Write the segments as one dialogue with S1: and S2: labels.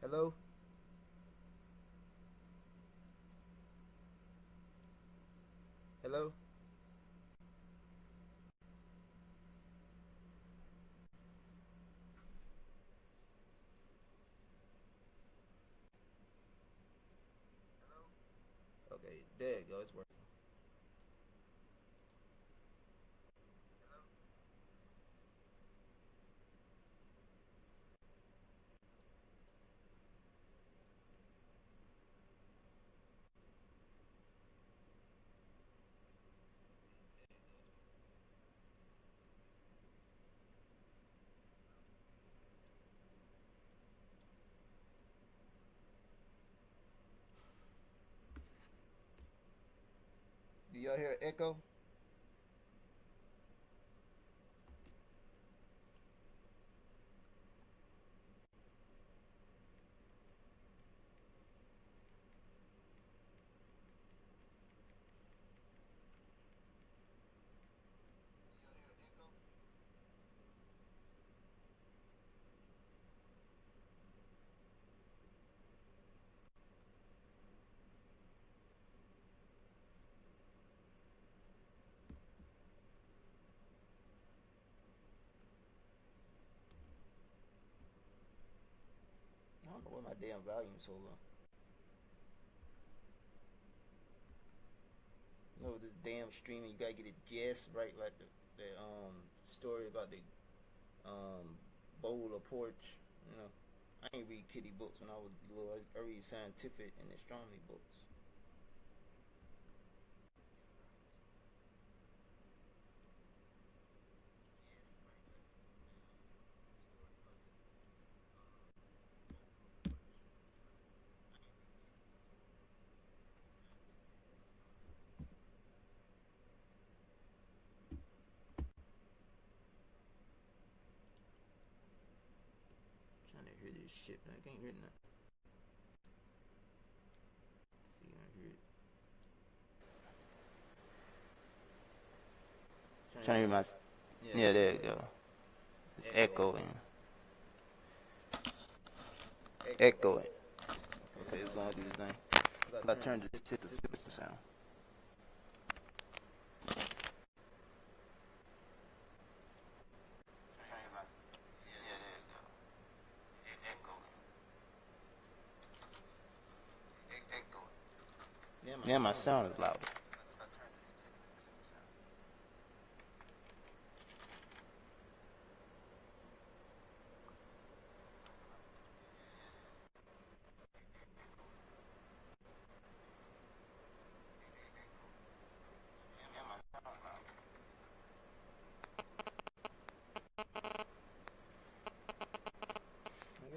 S1: Hello? Hello? Okay, there you go. It's working. Do y'all hear echo? I don't know why my damn volume's so low. You know, this damn streaming, you gotta get it just right, like the story about the bowl of porch. You know, I ain't read kitty books when I was little. I read scientific and astronomy books. I'm trying to hear this shit, but I can't hear nothing. Let's see, I hear it.
S2: Trying to hear my. Yeah, there you go. It's echoing. Echoing. Okay, it's gonna do the thing. I turned this to the system sound. Yeah, my sound is loud.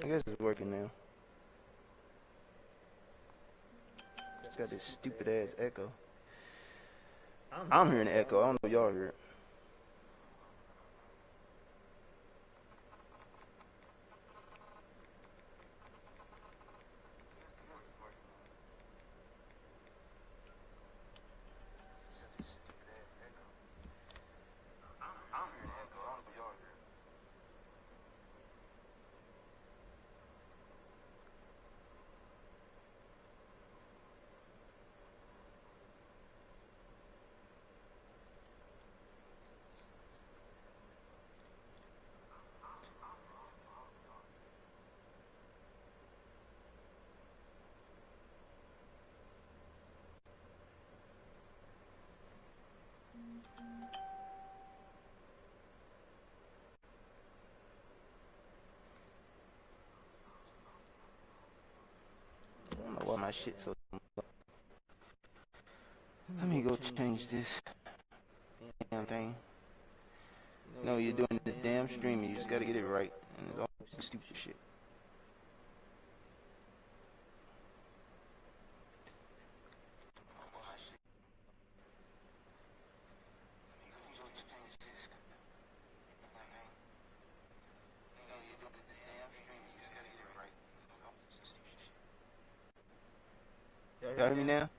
S2: I guess it's working now. It's got this stupid ass echo. I'm hearing the echo. I don't know if y'all hear it. I don't know why my shit so. Let me go change this damn thing. No, you're doing this damn stream. You just gotta get it right, and it's all stupid shit. Y'all hear me now?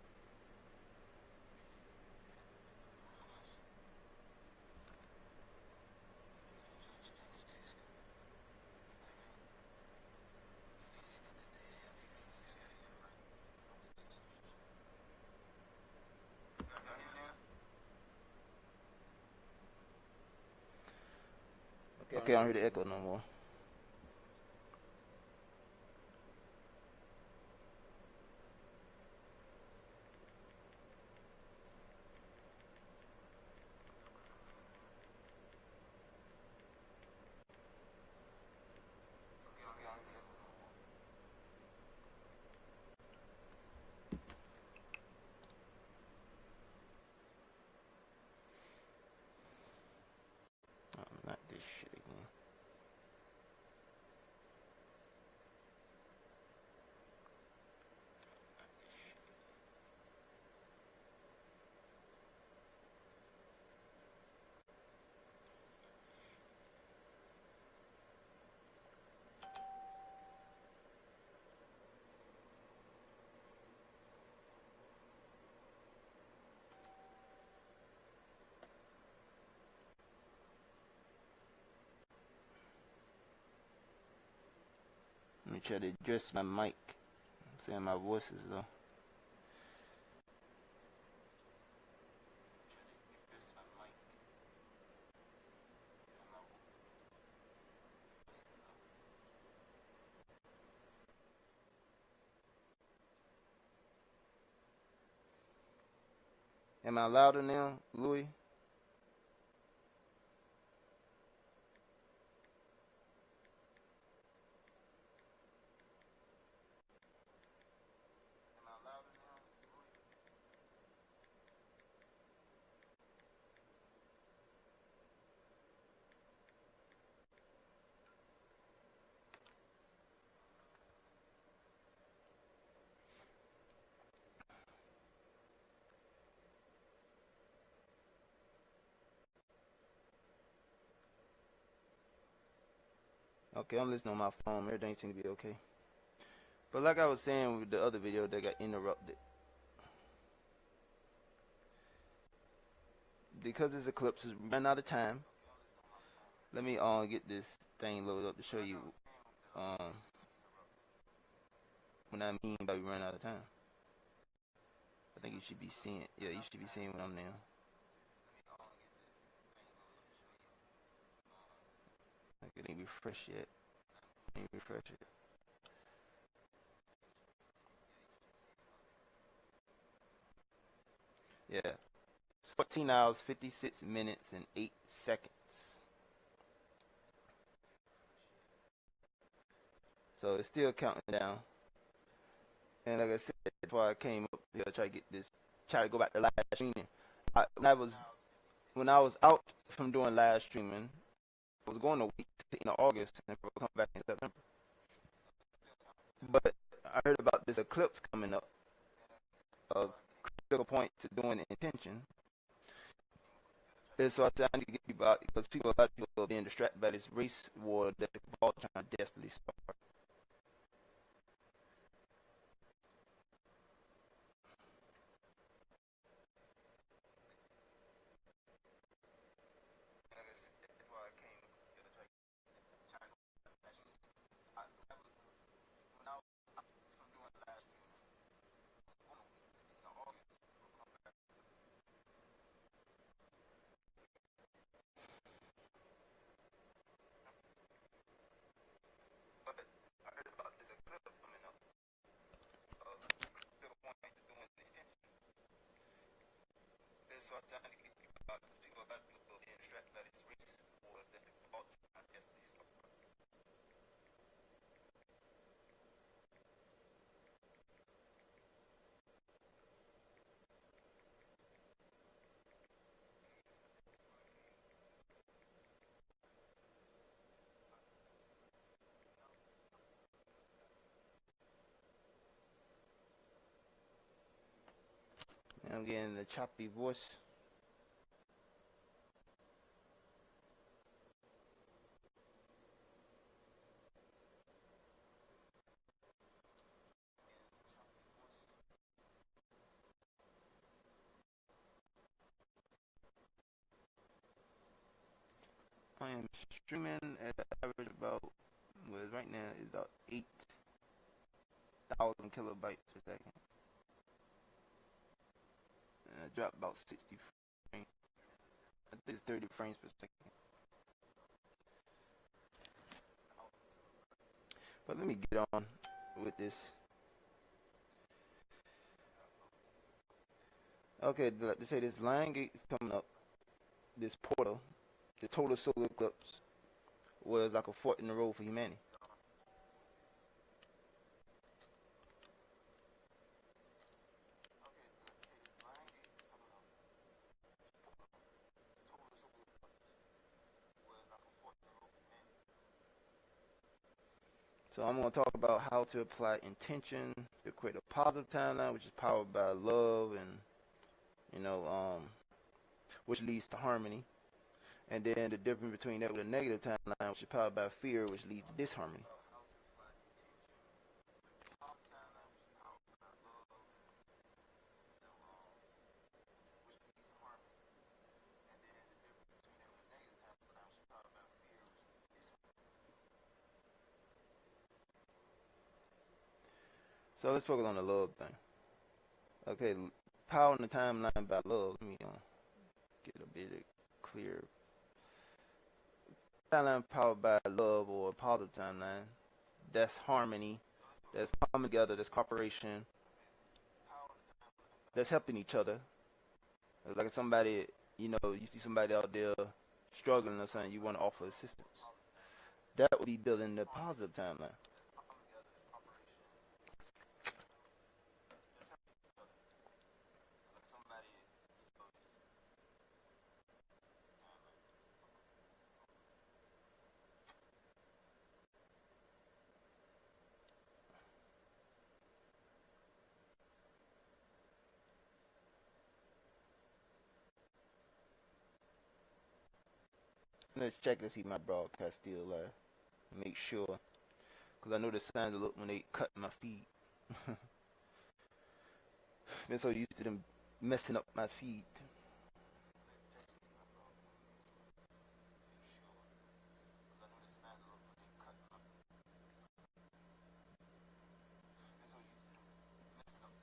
S2: Okay, I don't hear the echo no more. Not this shit again. Let me try to adjust my mic. I'm saying my voices though. Am I louder now, Louis? Okay, I'm listening on my phone. Everything seems to be okay. But like I was saying with the other video that got interrupted, because this eclipse is running out of time. Let me get this thing loaded up to show you what I mean by we running out of time. I think you should be seeing. Yeah, you should be seeing what I'm now. It ain't refresh yet. Ain't refresh it. Yeah. It's 14 hours, 56 minutes, and 8 seconds. So it's still counting down. And like I said, that's why I came up here to try to go back to live streaming. When I was out from doing live streaming, I was going a week in August and come back in September. But I heard about this eclipse coming up, a critical point to doing intention. And so I said I need to get people out because a lot of people are being distracted by this race war that the Cabal trying to desperately start. So I'm trying to get people out because a lot of people are being distracted by this race war that the Cabal trying to desperately start. And I'm getting the choppy voice. I am streaming at an average about, right now is about 8,000 kilobytes per second. And I dropped about 60 frames. I think it's 30 frames per second. But let me get on with this. Okay, like they say, this Liongate is coming up. This portal, the Total Solar Eclipse, was like a fork in the road for humanity. So I'm going to talk about how to apply intention to create a positive timeline, which is powered by love and you know, which leads to harmony. And then the difference between that with a negative timeline, which is powered by fear, which leads to disharmony. So let's focus on the love thing. Okay, powering the timeline by love. Let me get a bit clear. Timeline powered by love or a positive timeline. That's harmony. That's coming together. That's cooperation. That's helping each other. Like somebody, you see somebody out there struggling or something, you want to offer assistance. That would be building the positive timeline. Let's check to see my broadcast still live. Make sure, because I know the signs look when they cut my feed. Been so used to them messing up my feed.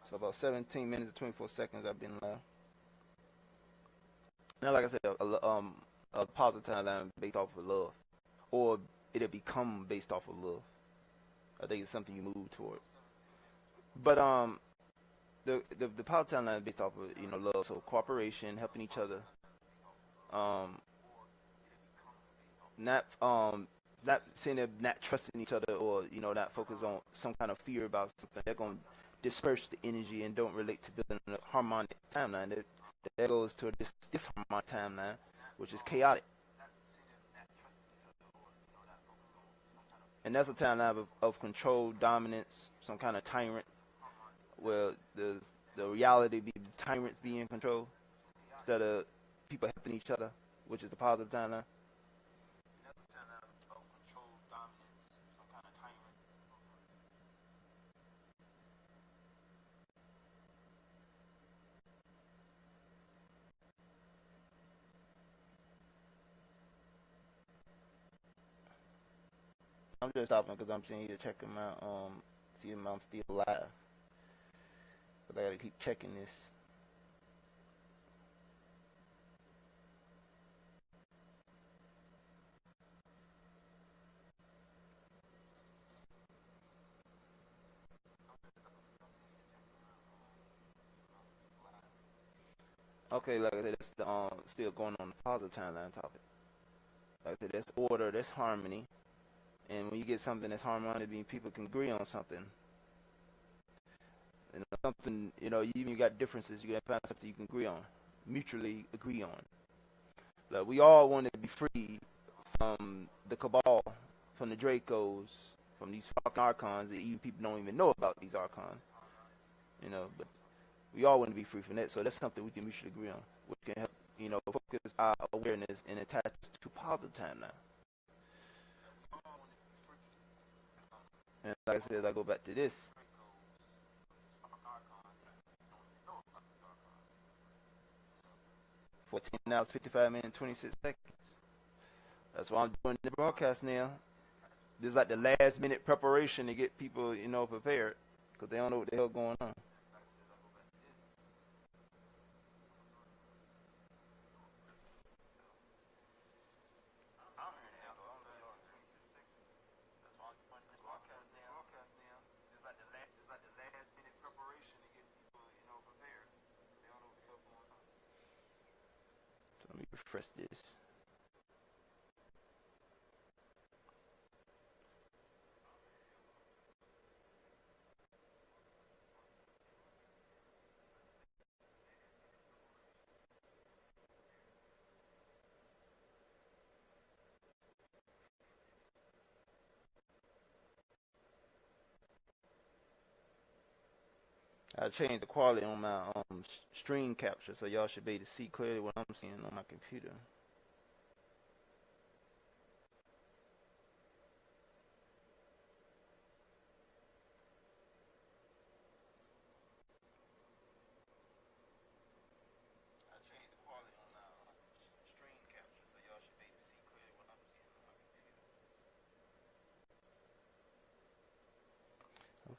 S2: So about 17 minutes and 24 seconds I've been live. Now, like I said, a positive timeline based off of love, or it'll become based off of love. I think it's something you move toward. But the positive timeline is based off of love, so cooperation, helping each other, um, not saying they're not trusting each other, or not focus on some kind of fear about something. They're gonna disperse the energy and don't relate to building a harmonic timeline. That goes to a disharmonic timeline, which is chaotic. And that's a timeline of control, dominance, some kind of tyrant, where the reality be the tyrants being in control instead of people helping each other, which is the positive timeline. I'm just stopping because I'm seeing you checking my see if I'm still live. But I gotta keep checking this. Okay, like I said, that's the still going on the positive timeline topic. Like I said, that's order, that's harmony, and when you get something that's harmonious, I mean people can agree on something. And something, you even got differences, you gotta find something you can agree on, mutually agree on. Like we all want to be free from the Cabal, from the Dracos, from these fucking Archons that even people don't even know about these Archons. But we all want to be free from that, so that's something we can mutually agree on, which can help, focus our awareness and attach us to positive timeline. And like I said, I go back to this. 14 hours, 55 minutes, 26 seconds. That's why I'm doing the broadcast now. This is like the last minute preparation to get people, prepared, because they don't know what the hell going on. refresh this. I changed the quality on my screen capture, so y'all should be able to see clearly what I'm seeing on my computer.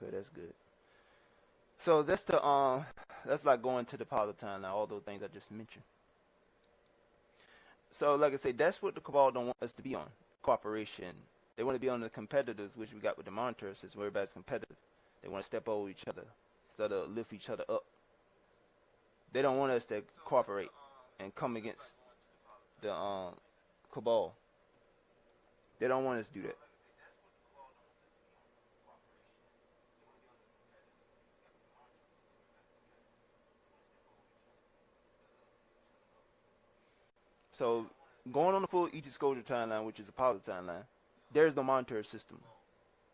S2: Okay, that's good. So that's like going to the Paa Tal now, all those things I just mentioned. So like I say, that's what the Cabal don't want us to be on. Cooperation. They want to be on the competitors, which we got with the monitors, since everybody's competitive. They want to step over each other instead of lift each other up. They don't want us to cooperate and come against the Cabal. They don't want us to do that. So going on the full each exposure timeline, which is a positive timeline, there's no monetary system.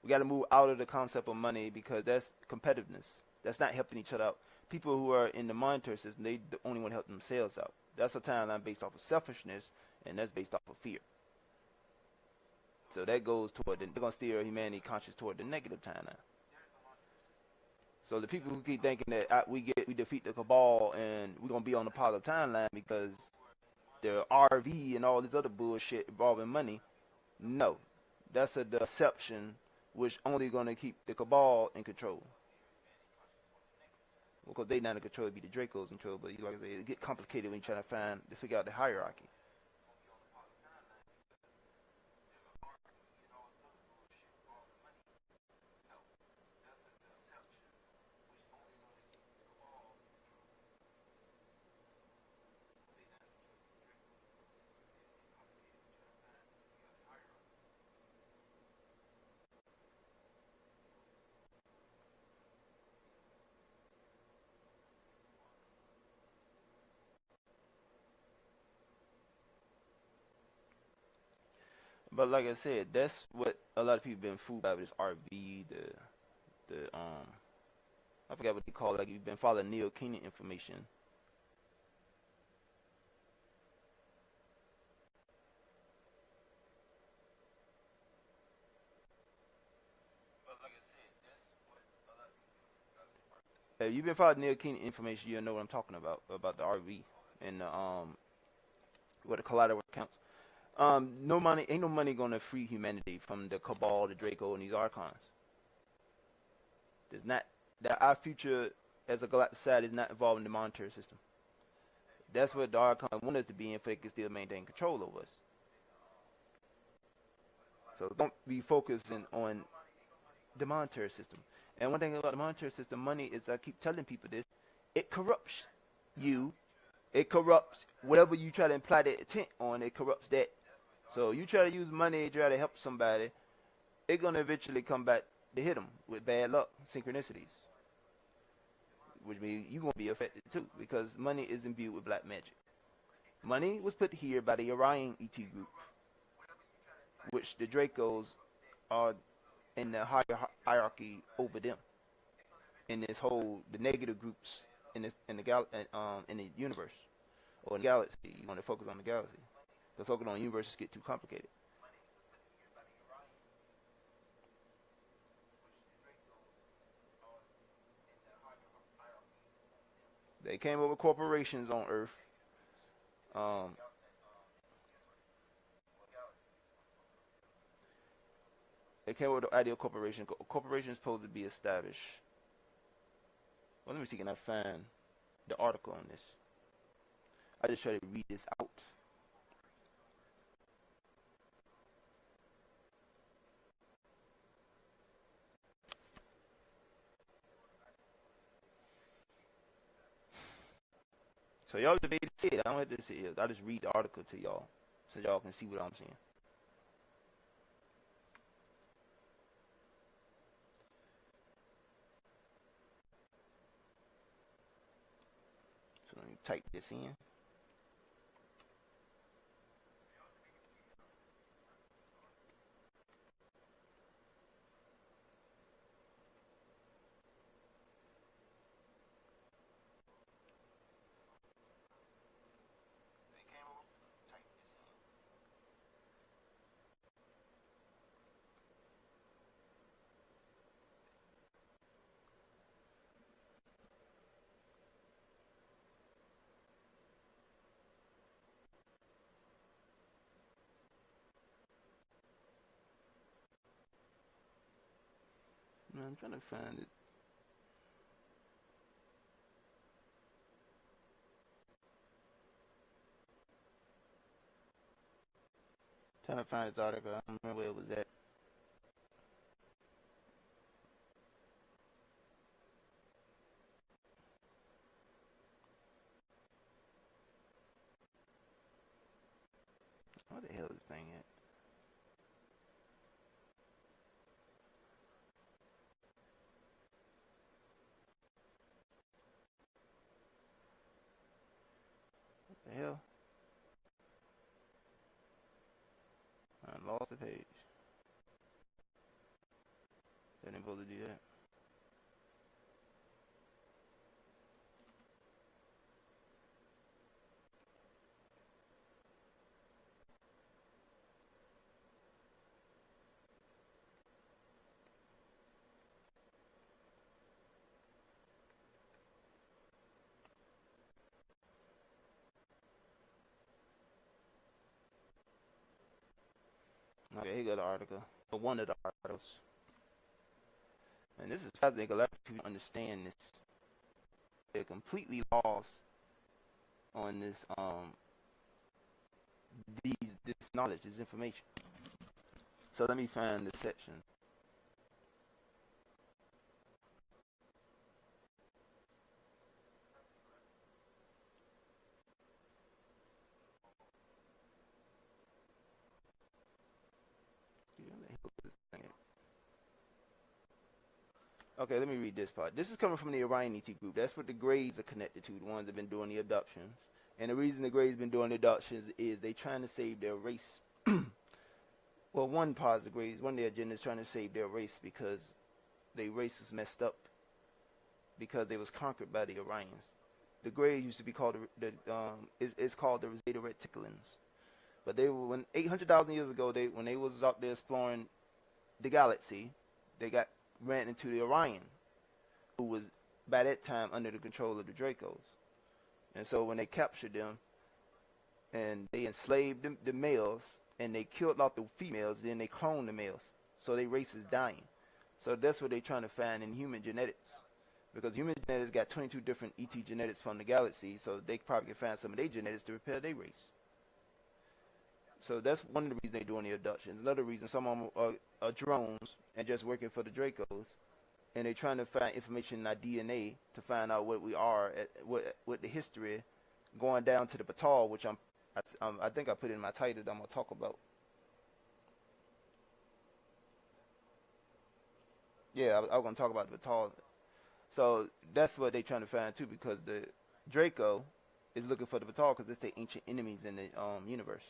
S2: We got to move out of the concept of money because that's competitiveness. That's not helping each other out. People who are in the monetary system, they only want to help themselves out. That's a timeline based off of selfishness, and that's based off of fear. So that goes toward they're gonna steer humanity conscious toward the negative timeline. So the people who keep thinking that we defeat the Cabal and we're gonna be on the positive timeline because the RV and all this other bullshit involving money, no, that's a deception which only gonna keep the Cabal in control. Because they not in control, it'd be the Dracos in control. But like I say, it get complicated when you try to figure out the hierarchy. But like I said, that's what a lot of people been fooled by with this RV, the I forgot what they call it. Like you've been following Neokeenian information. If you've been following Neokeenian information, you'll know what I'm talking about the RV and what the collateral accounts. No money, ain't no money gonna free humanity from the Cabal, the Draco, and these Archons. There's not that our future as a galactic society is not involved in the monetary system. That's what the Archons want us to be in, for they can still maintain control over us. So don't be focusing on the monetary system. And one thing about the monetary system, money is I keep telling people this, it corrupts you. It corrupts whatever you try to imply that intent on, it corrupts that. So you try to use money to try to help somebody, it's gonna eventually come back to hit them with bad luck, synchronicities. Which means you're gonna be affected too, because money is imbued with black magic. Money was put here by the Orion ET group, which the Dracos are in the higher hierarchy over them. In this whole the negative groups in the universe or the galaxy. You want to focus on the galaxy. Because focusing on universes get too complicated. They came over corporations on Earth. Um, they came over the idea of corporation. Corporation is supposed to be established. Well, let me see, can I find the article on this? I just try to read this out. So y'all debate it. I don't have to sit here. I just read the article to y'all so y'all can see what I'm saying. So let me type this in. I'm trying to find it. Trying to find this article. I don't remember where it was at. What the hell is this thing at? What the hell? I lost the page. Didn't supposed to do that. Okay, here go the article. Or one of the articles. And this is fascinating. A lot of people understand this. They're completely lost on this this knowledge, this information. So let me find the section. Okay, let me read this part. This is coming from the Orion ET group. That's what the Greys are connected to, the ones that have been doing the abductions. And the reason the Greys have been doing the abductions is they trying to save their race. Well, one part of the Greys, one of their agendas is trying to save their race because their race was messed up because they was conquered by the Orions. The Greys used to be called it's called the Zeta Reticulans. But they were, when 800,000 years ago, when they was out there exploring the galaxy, they ran into the Orion, who was by that time under the control of the Dracos. And so when they captured them and they enslaved the males and they killed off the females, then they cloned the males. So their race is dying. So that's what they're trying to find in human genetics. Because human genetics got 22 different ET genetics from the galaxy, so they probably can find some of their genetics to repair their race. So that's one of the reasons they're doing the abductions. Another reason, some of them are drones and just working for the Dracos, and they're trying to find information in our DNA to find out what we are, what the history, going down to the Paa Tal, which I think I put in my title that I'm gonna talk about. Yeah, I was gonna talk about the Paa Tal. So that's what they're trying to find too, because the Draco is looking for the Paa Tal because it's the ancient enemies in the universe.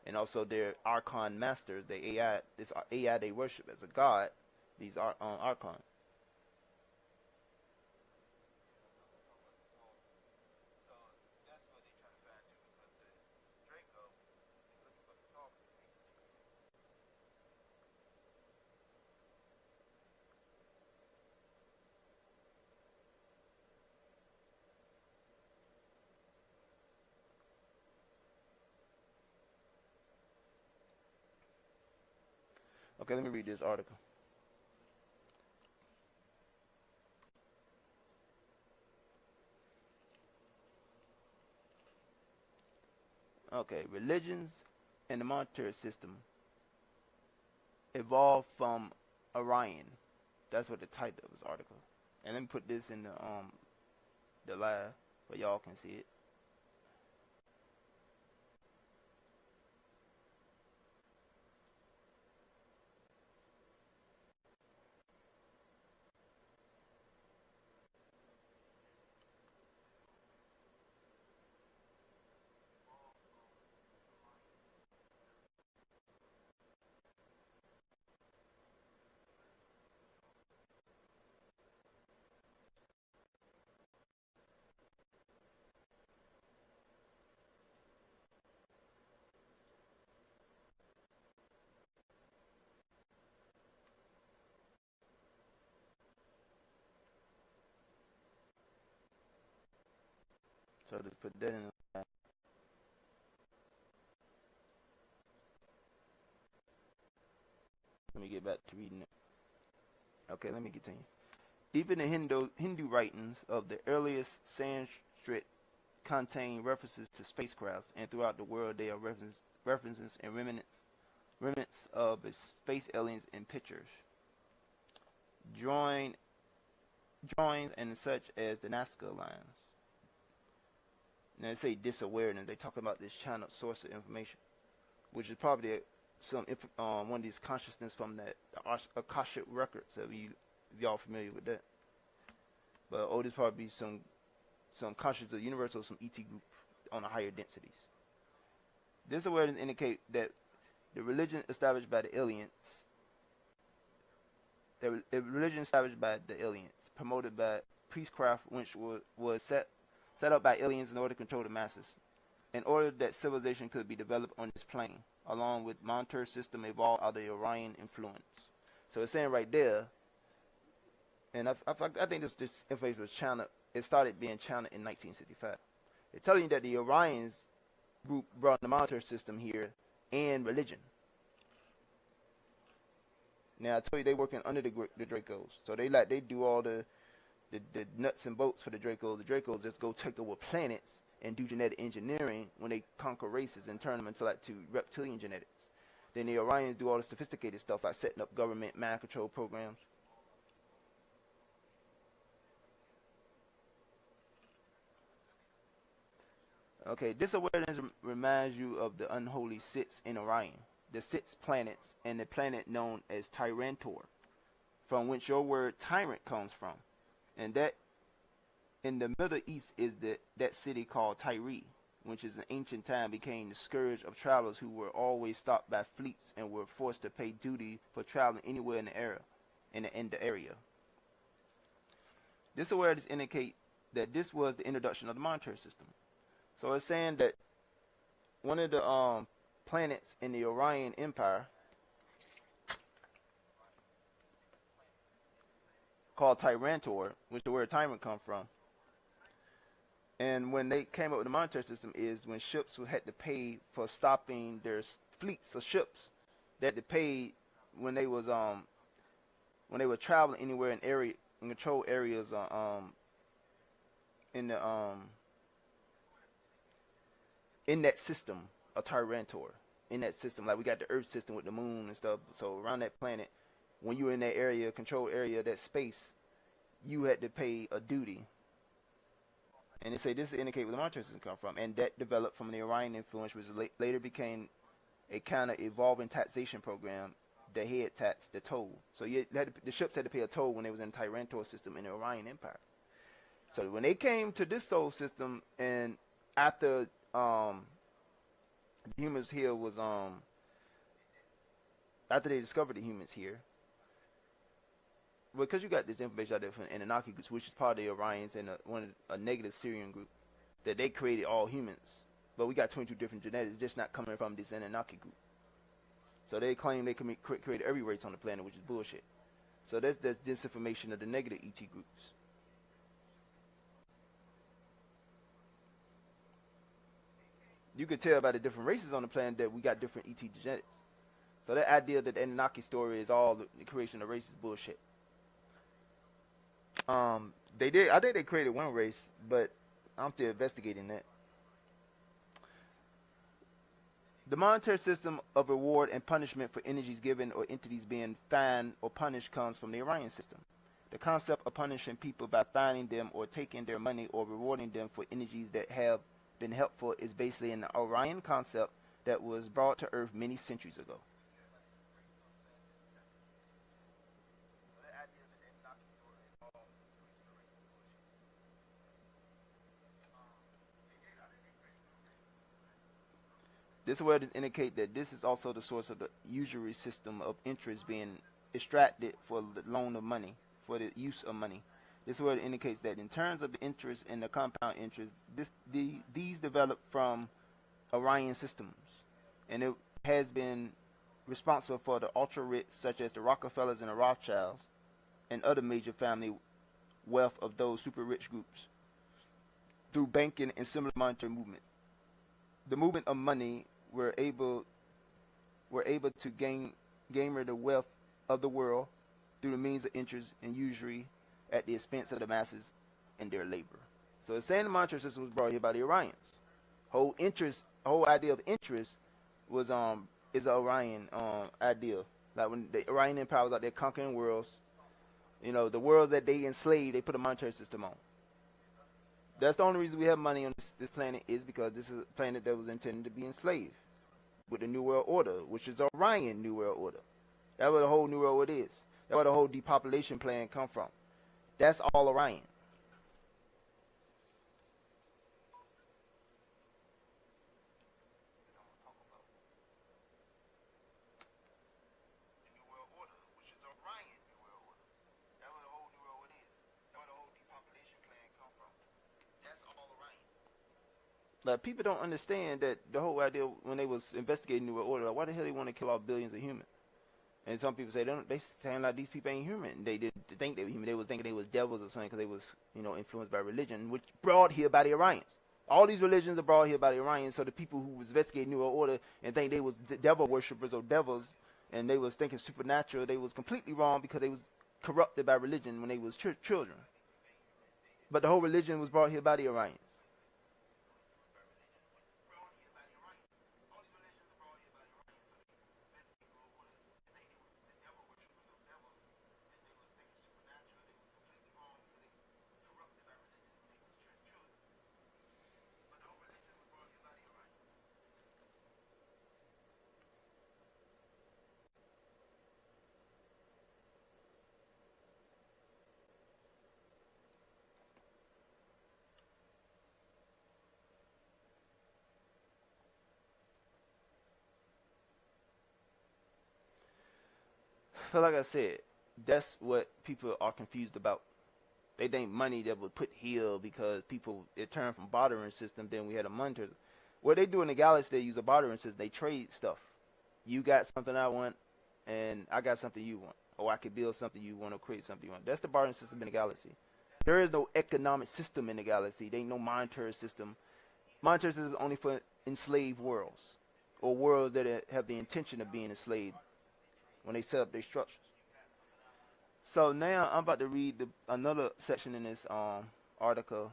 S2: And also their Archon masters, the AI, this AI they worship as a god, these are Archons. Okay, let me read this article. Okay, religions and the monetary system evolved from Orion. That's what the title of this article. And let me put this in the live, but y'all can see it. So just put that in. Let me get back to reading it. Okay, let me continue. Even the Hindu writings of the earliest Sanskrit contain references to spacecrafts, and throughout the world there are references and remnants of space aliens in pictures, drawings, and such as the Nazca lines. Now they say disawareness. They talk about this channeled source of information, which is probably one of these consciousness from the Akashic records. If y'all familiar with that, but this probably some consciousness of the universe or some ET group on the higher densities. This awareness indicate that the religion established by the aliens, promoted by priestcraft, which was set up by aliens in order to control the masses, in order that civilization could be developed on this plane, along with monitor system evolved out of the Orion influence. So it's saying right there, and I think this information was channeled. It started being channeled in 1965. It's telling you that the Orions group brought the monitor system here and religion. Now I told you they working under the Dracos, so they do all the nuts and bolts for the Dracos. The Dracos just go take over planets and do genetic engineering when they conquer races and turn them into to reptilian genetics. Then the Orions do all the sophisticated stuff like setting up government mind control programs. Okay, this awareness reminds you of the unholy sits in Orion, the six planets, and the planet known as Tyrantor, from which your word tyrant comes from, and that in the Middle East is that city called Tyre, which is in ancient time became the scourge of travelers who were always stopped by fleets and were forced to pay duty for traveling anywhere in the area. This awareness indicate that this was the introduction of the monetary system. So it's saying that one of the planets in the Orion Empire called Tyrantor, which the word tyrant comes from. And when they came up with the monetary system is when ships had to pay for stopping their fleets of ships. They had to pay when they were traveling anywhere in control areas in that system of Tyrantor. In that system, like we got the Earth system with the moon and stuff. So around that planet, when you were in that area, control area, that space, you had to pay a duty. And they say this indicate where the monetary system come from, and that developed from the Orion influence, which later became a kind of evolving taxation program, the head tax, the toll. So the ships had to pay a toll when they was in the Tyrantor system in the Orion Empire. So when they came to this solar system, and after the humans here was after they discovered the humans here, because you got this information out there from Anunnaki groups, which is part of the Orions and a negative Syrian group, that they created all humans, but we got 22 different genetics, just not coming from this Anunnaki group. So they claim they can create every race on the planet, which is bullshit. So that's disinformation of the negative ET groups. You could tell by the different races on the planet that we got different ET genetics. So that idea that the Anunnaki story is all the creation of race is bullshit. I think they created one race, but I'm still investigating that. The monetary system of reward and punishment for energies given or entities being fined or punished comes from the Orion system. The concept of punishing people by fining them or taking their money or rewarding them for energies that have been helpful is basically an Orion concept that was brought to Earth many centuries ago. This word indicate that this is also the source of the usury system of interest being extracted for the loan of money, for the use of money. This word indicates that in terms of the interest and the compound interest, these developed from Orion systems, and it has been responsible for the ultra-rich, such as the Rockefellers and the Rothschilds, and other major family wealth of those super rich groups. through banking and similar monetary movement. The movement of money were able to gain the wealth of the world through the means of interest and usury at the expense of the masses and their labor. So it's saying the monetary system was brought here by the Orions. Whole idea of interest was is an Orion idea. Like when the Orion Empire was out there conquering worlds, the worlds that they enslaved, they put a monetary system on. That's the only reason we have money on this planet, is because this is a planet that was intended to be enslaved with the New World Order, which is Orion New World Order. That's what the whole New World Order is. That's where the whole depopulation plan come from. That's all Orion. Like, people don't understand that the whole idea when they was investigating New World Order, like, why the hell they want to kill off billions of humans? And some people say they saying like these people ain't human. They didn't think they were human. They was thinking they was devils or something because they was influenced by religion, which brought here by the Orions. All these religions are brought here by the Orions. So the people who was investigating New World Order and think they was devil worshippers or devils, and they was thinking supernatural, they was completely wrong because they was corrupted by religion when they was children. But the whole religion was brought here by the Orions. So like I said, that's what people are confused about. They think money that was put here because it turned from bartering system, then we had a monetary. What they do in the galaxy, they use a bartering system. They trade stuff. You got something I want, and I got something you want. Or I could build something you want or create something you want. That's the bartering system in the galaxy. There is no economic system in the galaxy. There ain't no monetary system. Monetary system is only for enslaved worlds, or worlds that have the intention of being enslaved when they set up their structures. So now I'm about to read another section in this article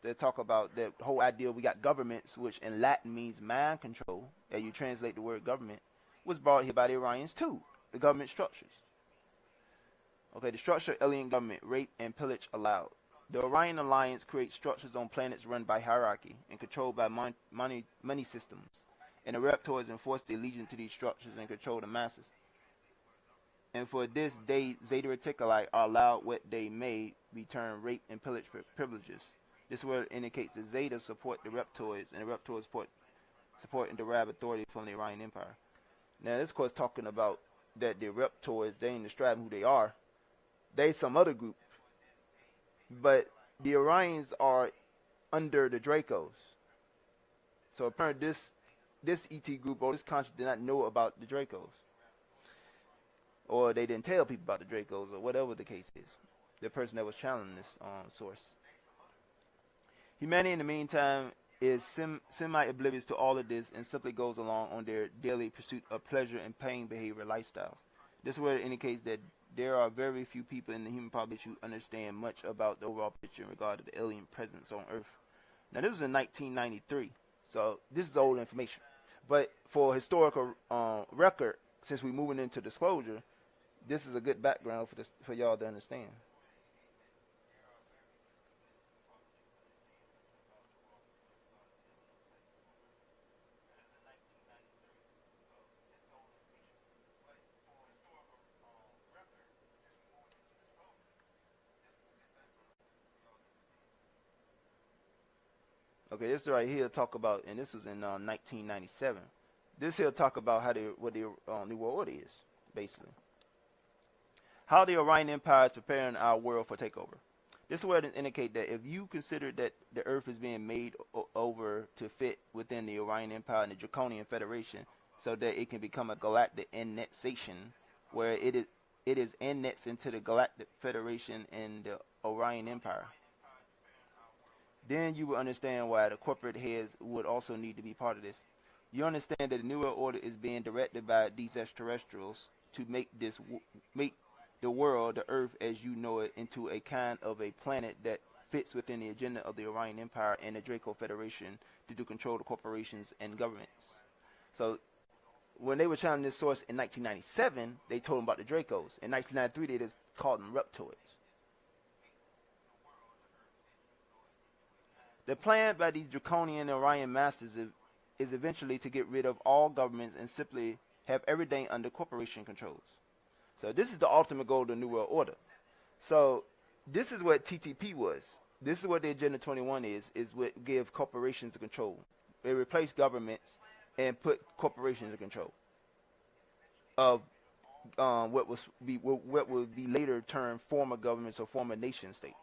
S2: that talk about the whole idea we got governments, which in Latin means mind control, and you translate the word government, was brought here by the Orions too, the government structures. Okay, the structure of alien government, rape and pillage allowed. The Orion Alliance creates structures on planets run by hierarchy and controlled by money systems, and the Reptoids enforce the allegiance to these structures and control the masses. And for this, they, Zeta Reticuli, are allowed what they may be termed rape and pillage privileges. This word indicates that Zeta support the Reptoids, and the Reptoids support and derive authority from the Orion Empire. Now, this course talking about that the Reptoids, they ain't describing who they are. They some other group. But the Orions are under the Dracos. So apparently this ET group or this conscience did not know about the Dracos. Or they didn't tell people about the Dracos, or whatever the case is. The person that was channeling this source. Humanity, in the meantime, is semi-oblivious to all of this and simply goes along on their daily pursuit of pleasure and pain behavior lifestyles. This word indicates that there are very few people in the human population who understand much about the overall picture in regard to the alien presence on Earth. Now, this is in 1993, so this is old information. But for historical record, since we're moving into disclosure, this is a good background for y'all to understand. Okay, this right here talk about, and this was in 1997. This here talk about what the New World Order is, basically. How the Orion Empire is preparing our world for takeover. This word indicate that if you consider that the Earth is being made over to fit within the Orion Empire and the Draconian Federation, so that it can become a galactic annexation, where it is annexed into the Galactic Federation and the Orion Empire. Then you will understand why the corporate heads would also need to be part of this. You understand that the New World Order is being directed by these extraterrestrials to make the world, the Earth as you know it, into a kind of a planet that fits within the agenda of the Orion Empire and the Draco Federation to do control the corporations and governments. So when they were channeling this source in 1997, they told them about the Dracos. In 1993, they just called them reptoids. The plan by these draconian Orion masters is eventually to get rid of all governments and simply have everything under corporation controls. So this is the ultimate goal of the New World Order. So this is what TTP was. This is what the Agenda 21 is what give corporations control. They replace governments and put corporations in control of what would be later termed former governments or former nation states.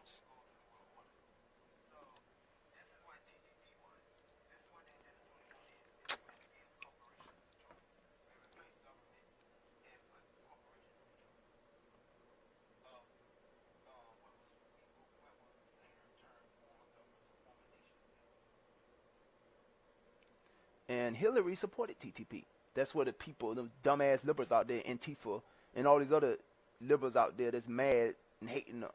S2: And Hillary supported TTP. That's what the people, the dumbass liberals out there, Antifa, and all these other liberals out there that's mad and hating,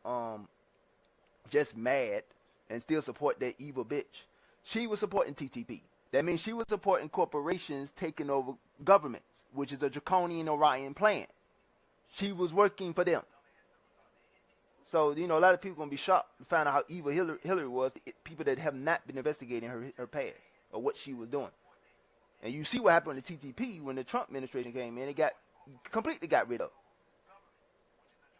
S2: just mad, and still support that evil bitch. She was supporting TTP. That means she was supporting corporations taking over governments, which is a draconian Orion plan. She was working for them. So, a lot of people going to be shocked to find out how evil Hillary was, people that have not been investigating her past or what she was doing. And you see what happened to TTP when the Trump administration came in. It completely got rid of.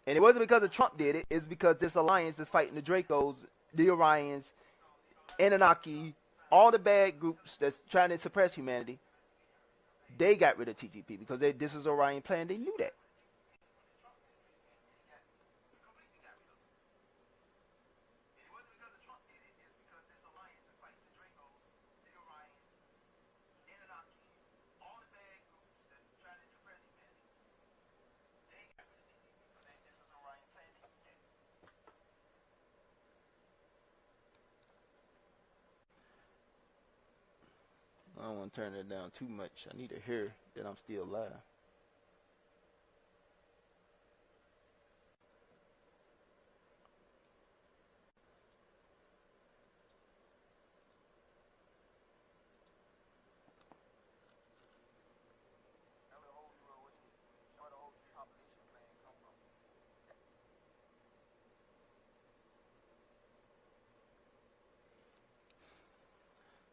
S2: And it wasn't because of Trump did it. It's because this alliance is fighting the Dracos, the Orions, Anunnaki, all the bad groups that's trying to suppress humanity. They got rid of TTP because this is Orion plan. They knew that. I don't want to turn it down too much. I need to hear that I'm still alive.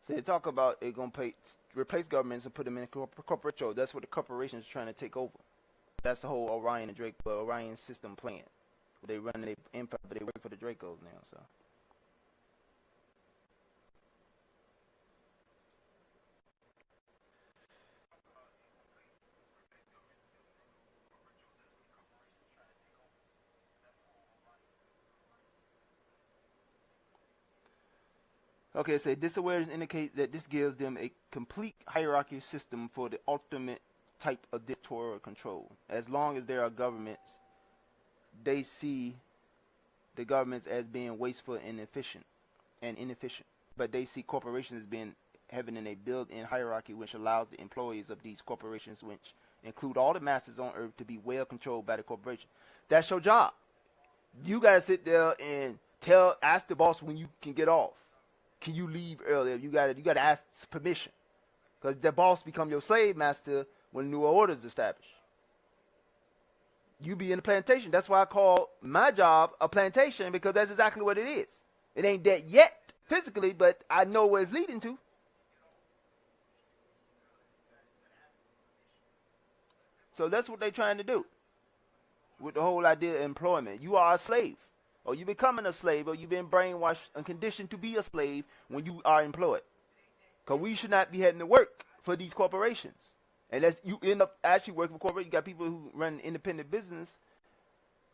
S2: So they talk about it going to replace governments and put them in corporate control. That's what the corporations are trying to take over. That's the whole Orion and Orion system plan. They run their empire, but they work for the Dracos now. So. Okay, so this awareness indicates that this gives them a complete hierarchy system for the ultimate type of dictatorial control. As long as there are governments, they see the governments as being wasteful and inefficient. But they see corporations as having a built-in hierarchy which allows the employees of these corporations, which include all the masters on earth, to be well controlled by the corporation. That's your job. You gotta sit there and ask the boss when you can get off. Can you leave earlier? You gotta ask permission, because the boss become your slave master when New Order is established. You be in the plantation. That's why I call my job a plantation, because that's exactly what it is. It ain't that yet physically, but I know where it's leading to. So that's what they're trying to do with the whole idea of employment. You are a slave, or you're becoming a slave, or you've been brainwashed and conditioned to be a slave when you are employed. Because we should not be having to work for these corporations. Unless you end up actually working for corporate. You got people who run independent business,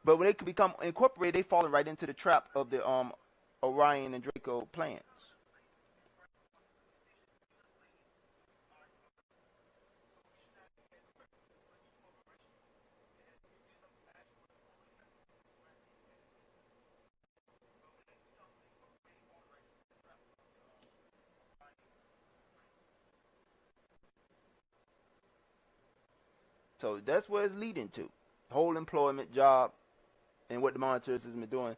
S2: but when they can become incorporated, they fall right into the trap of the Orion and Draco plans. So that's where it's leading to. Whole employment, job, and what the monetary system is doing.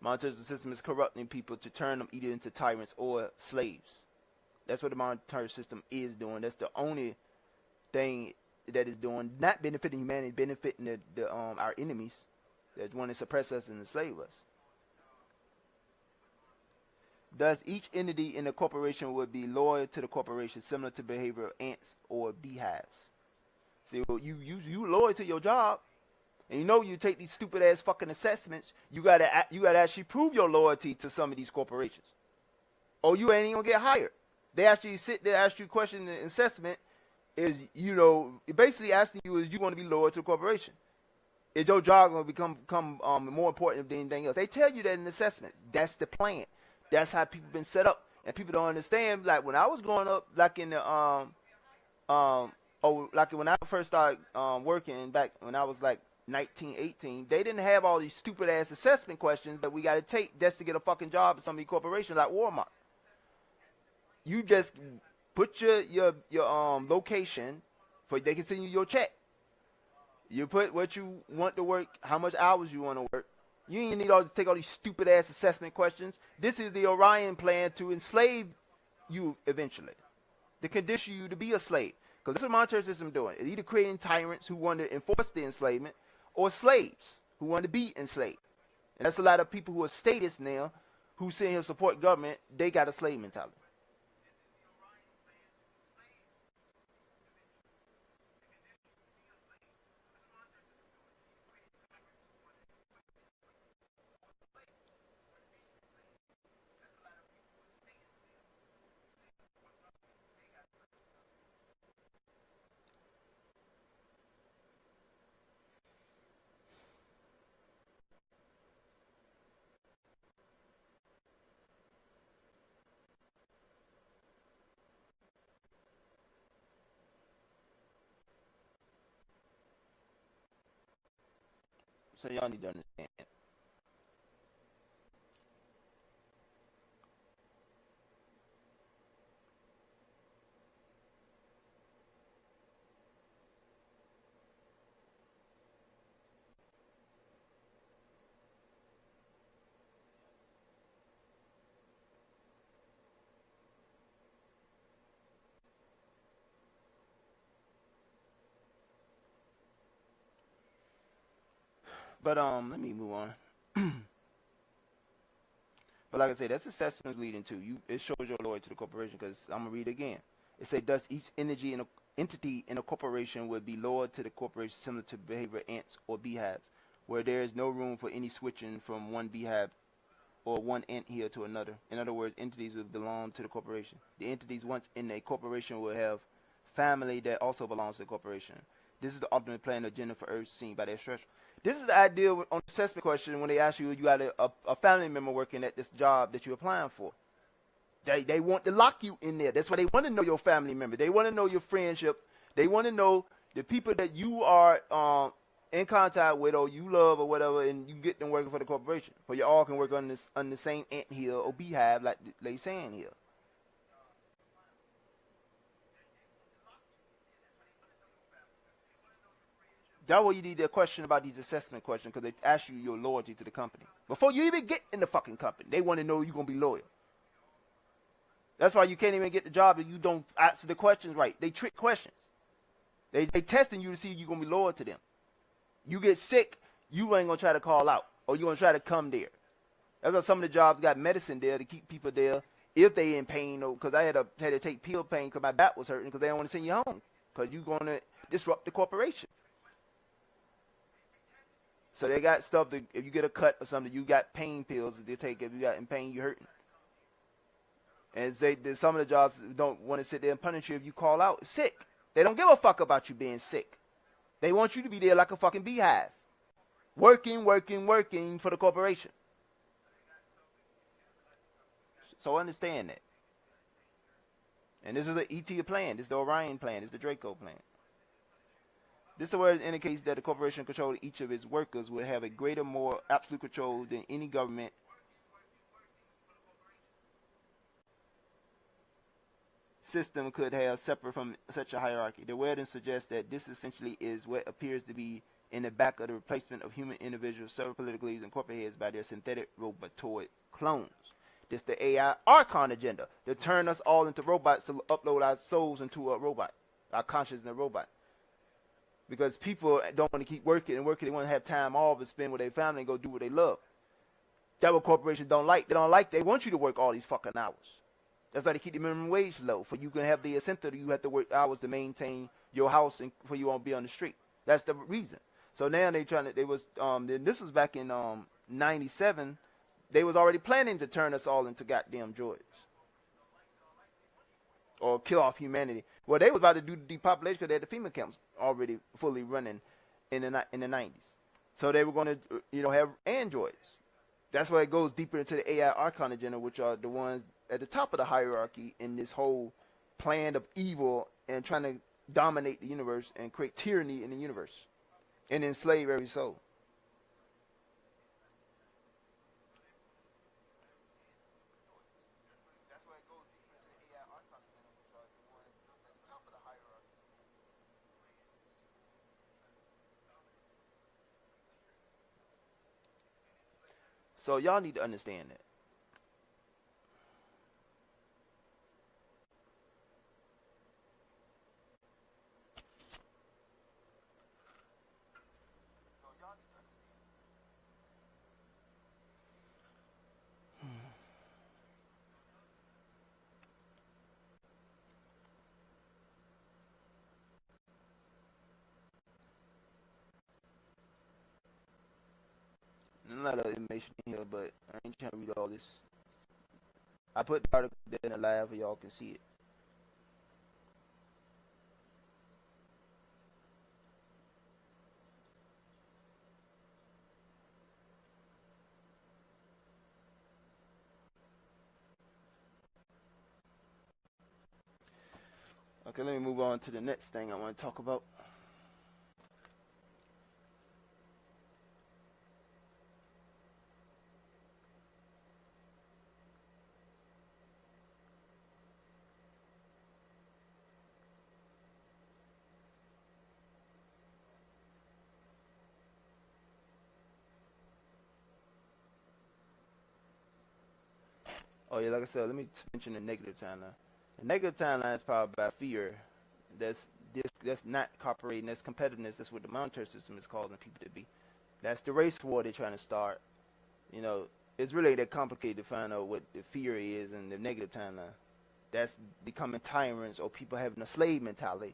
S2: Monetary system is corrupting people to turn them either into tyrants or slaves. That's what the monetary system is doing. That's the only thing that is doing, not benefiting humanity, benefiting our enemies that want to suppress us and enslave us. Thus, each entity in the corporation would be loyal to the corporation, similar to behavior of ants or beehives. See, well, you loyal to your job, and you know you take these stupid ass fucking assessments. You gotta actually prove your loyalty to some of these corporations, or you ain't even gonna get hired. They actually sit there, ask you a question. The assessment is, basically asking you, is you want to be loyal to the corporation? Is your job going to become more important than anything else? They tell you that in assessments. That's the plan. That's how people been set up, and people don't understand. Like when I was growing up, like in the like when I first started working back when I was like 19, 18, they didn't have all these stupid ass assessment questions that we got to take just to get a fucking job at some of these corporations like Walmart. You just put your location for they can send you your check. You put what you want to work, how much hours you want to work. You ain't need to take all these stupid ass assessment questions. This is the Orion plan to enslave you eventually, to condition you to be a slave. Because that's what the monetary system is doing. It's either creating tyrants who want to enforce the enslavement, or slaves who want to be enslaved. And that's a lot of people who are statists now, who sit here support government. They got a slave mentality. So y'all need to understand. But let me move on. But like I said, that's assessment leading to you. It shows your loyalty to the corporation. Because I'm gonna read it again. It says, thus each entity in a corporation would be loyal to the corporation, similar to behavior of ants or beehives, where there is no room for any switching from one beehive or one ant here to another. In other words, entities would belong to the corporation. The entities once in a corporation will have family that also belongs to the corporation. This is the ultimate plan agenda for Earth seen by their structure. This is the idea on the assessment question when they ask you got a family member working at this job that you're applying for. They want to lock you in there. That's why they want to know your family member. They want to know your friendship. They want to know the people that you are in contact with or you love or whatever, and you get them working for the corporation. For you all can work on the same ant hill or beehive like they saying here. That's why you need a question about these assessment questions, because they ask you your loyalty to the company. Before you even get in the fucking company, they want to know you're going to be loyal. That's why you can't even get the job if you don't answer the questions right. They trick questions. They testing you to see if you're going to be loyal to them. You get sick, you ain't going to try to call out, or you're going to try to come there. That's why some of the jobs got medicine there to keep people there if they in pain, because I had to take pill pain because my back was hurting, because they don't want to send you home, because you're going to disrupt the corporation. So they got stuff that if you get a cut or something, you got pain pills that they take if you got in pain, you hurting. And some of the jobs don't want to sit there and punish you if you call out sick. They don't give a fuck about you being sick. They want you to be there like a fucking beehive. Working for the corporation. So understand that. And this is the ET plan. This is the Orion plan. This is the Draco plan. This is where it indicates that the corporation controlling each of its workers will have a greater, more absolute control than any government. system could have separate from such a hierarchy. The wording suggests that this essentially is what appears to be in the back of the replacement of human individuals, several political leaders, and corporate heads by their synthetic robotoid clones. This the AI Archon agenda to turn us all into robots, to upload our souls into a robot, our conscience in a robot. Because people don't want to keep working and working. They want to have time off and spend with their family and go do what they love. That's what corporations don't like. They want you to work all these fucking hours. That's why they keep the minimum wage low. For you can have the incentive, you have to work hours to maintain your house and for you won't be on the street. That's the reason. So now this was back in 97. They was already planning to turn us all into goddamn droids. Or kill off humanity. Well, they was about to do the depopulation because they had the FEMA camps already fully running in the 90s. So they were going to, have androids. That's why it goes deeper into the AI Archon agenda, which are the ones at the top of the hierarchy in this whole plan of evil and trying to dominate the universe and create tyranny in the universe and enslave every soul. So y'all need to understand that. A lot of information in here, but I ain't trying to read all this. I put the article there in the live so y'all can see it. Okay, let me move on to the next thing I want to talk about. Oh yeah, like I said, let me mention the negative timeline. The negative timeline is powered by fear. That's not cooperating. That's competitiveness. That's what the monetary system is causing people to be. That's the race war they're trying to start. It's really that complicated to find out what the fear is and the negative timeline. That's becoming tyrants or people having a slave mentality.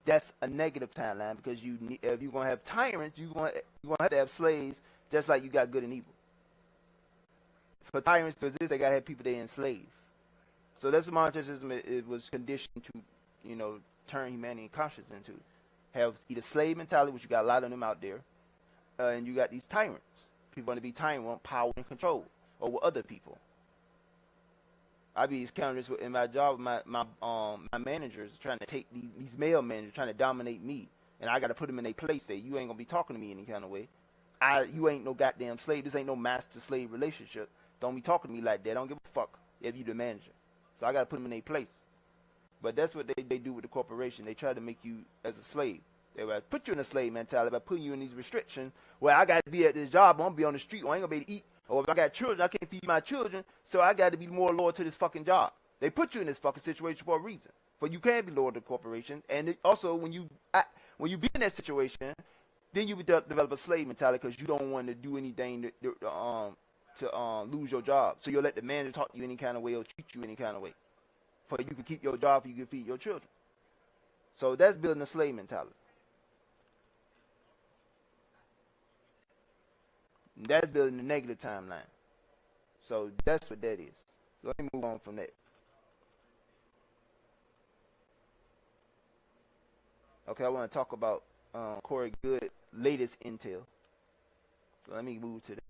S2: That's a negative timeline because if you're gonna have tyrants, you're gonna have to have slaves, just like you got good and evil. For tyrants to exist, they gotta have people they enslave. So that's the monetary system. It was conditioned to, turn humanity and conscience into. Have either slave mentality, which you got a lot of them out there, and you got these tyrants. People want to be tyrant, want power and control over other people. I be encountering this in my job. My managers trying to take these male managers trying to dominate me, and I got to put them in their place. Say you ain't gonna be talking to me any kind of way. You ain't no goddamn slave. This ain't no master slave relationship. Don't be talking to me like that. I don't give a fuck if you the manager. So I got to put them in their place. But that's what they do with the corporation. They try to make you as a slave. They will put you in a slave mentality by putting you in these restrictions. Well, I got to be at this job. I'm going to be on the street. Or I ain't going to be able to eat. Or if I got children, I can't feed my children. So I got to be more loyal to this fucking job. They put you in this fucking situation for a reason. For you can be loyal to the corporation. And also, when you be in that situation, then you develop a slave mentality because you don't want to do anything to lose your job. So you'll let the manager talk to you any kind of way or treat you any kind of way. For you can keep your job, for you can feed your children. So that's building a slave mentality. That's building the negative timeline. So that's what that is. So let me move on from that. Okay, I want to talk about Corey Goode latest intel. So let me move to that.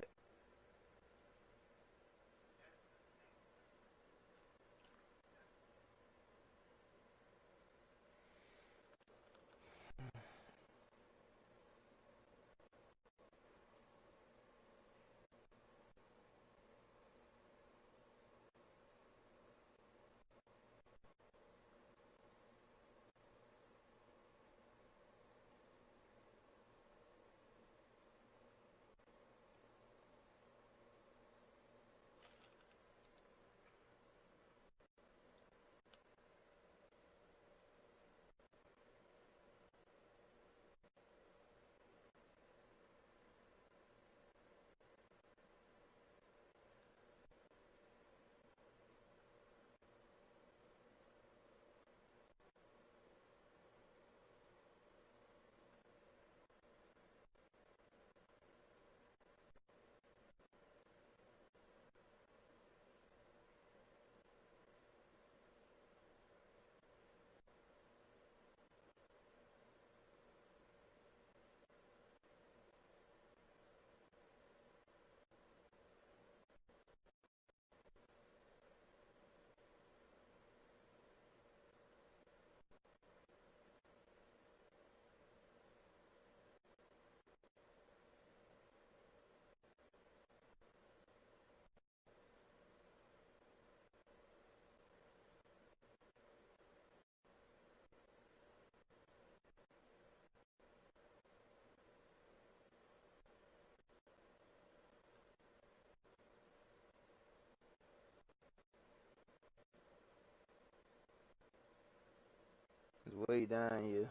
S2: way down here.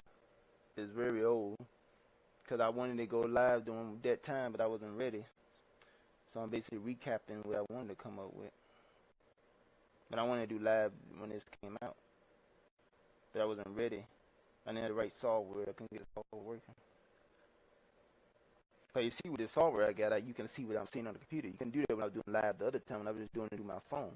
S2: It's very old. Because I wanted to go live during that time, but I wasn't ready. So I'm basically recapping what I wanted to come up with. But I wanted to do live when this came out. But I wasn't ready. I didn't have the right software. I couldn't get the software working. So you see with the software I got, you can see what I'm seeing on the computer. You can do that when I was doing live the other time when I was just doing it through my phone.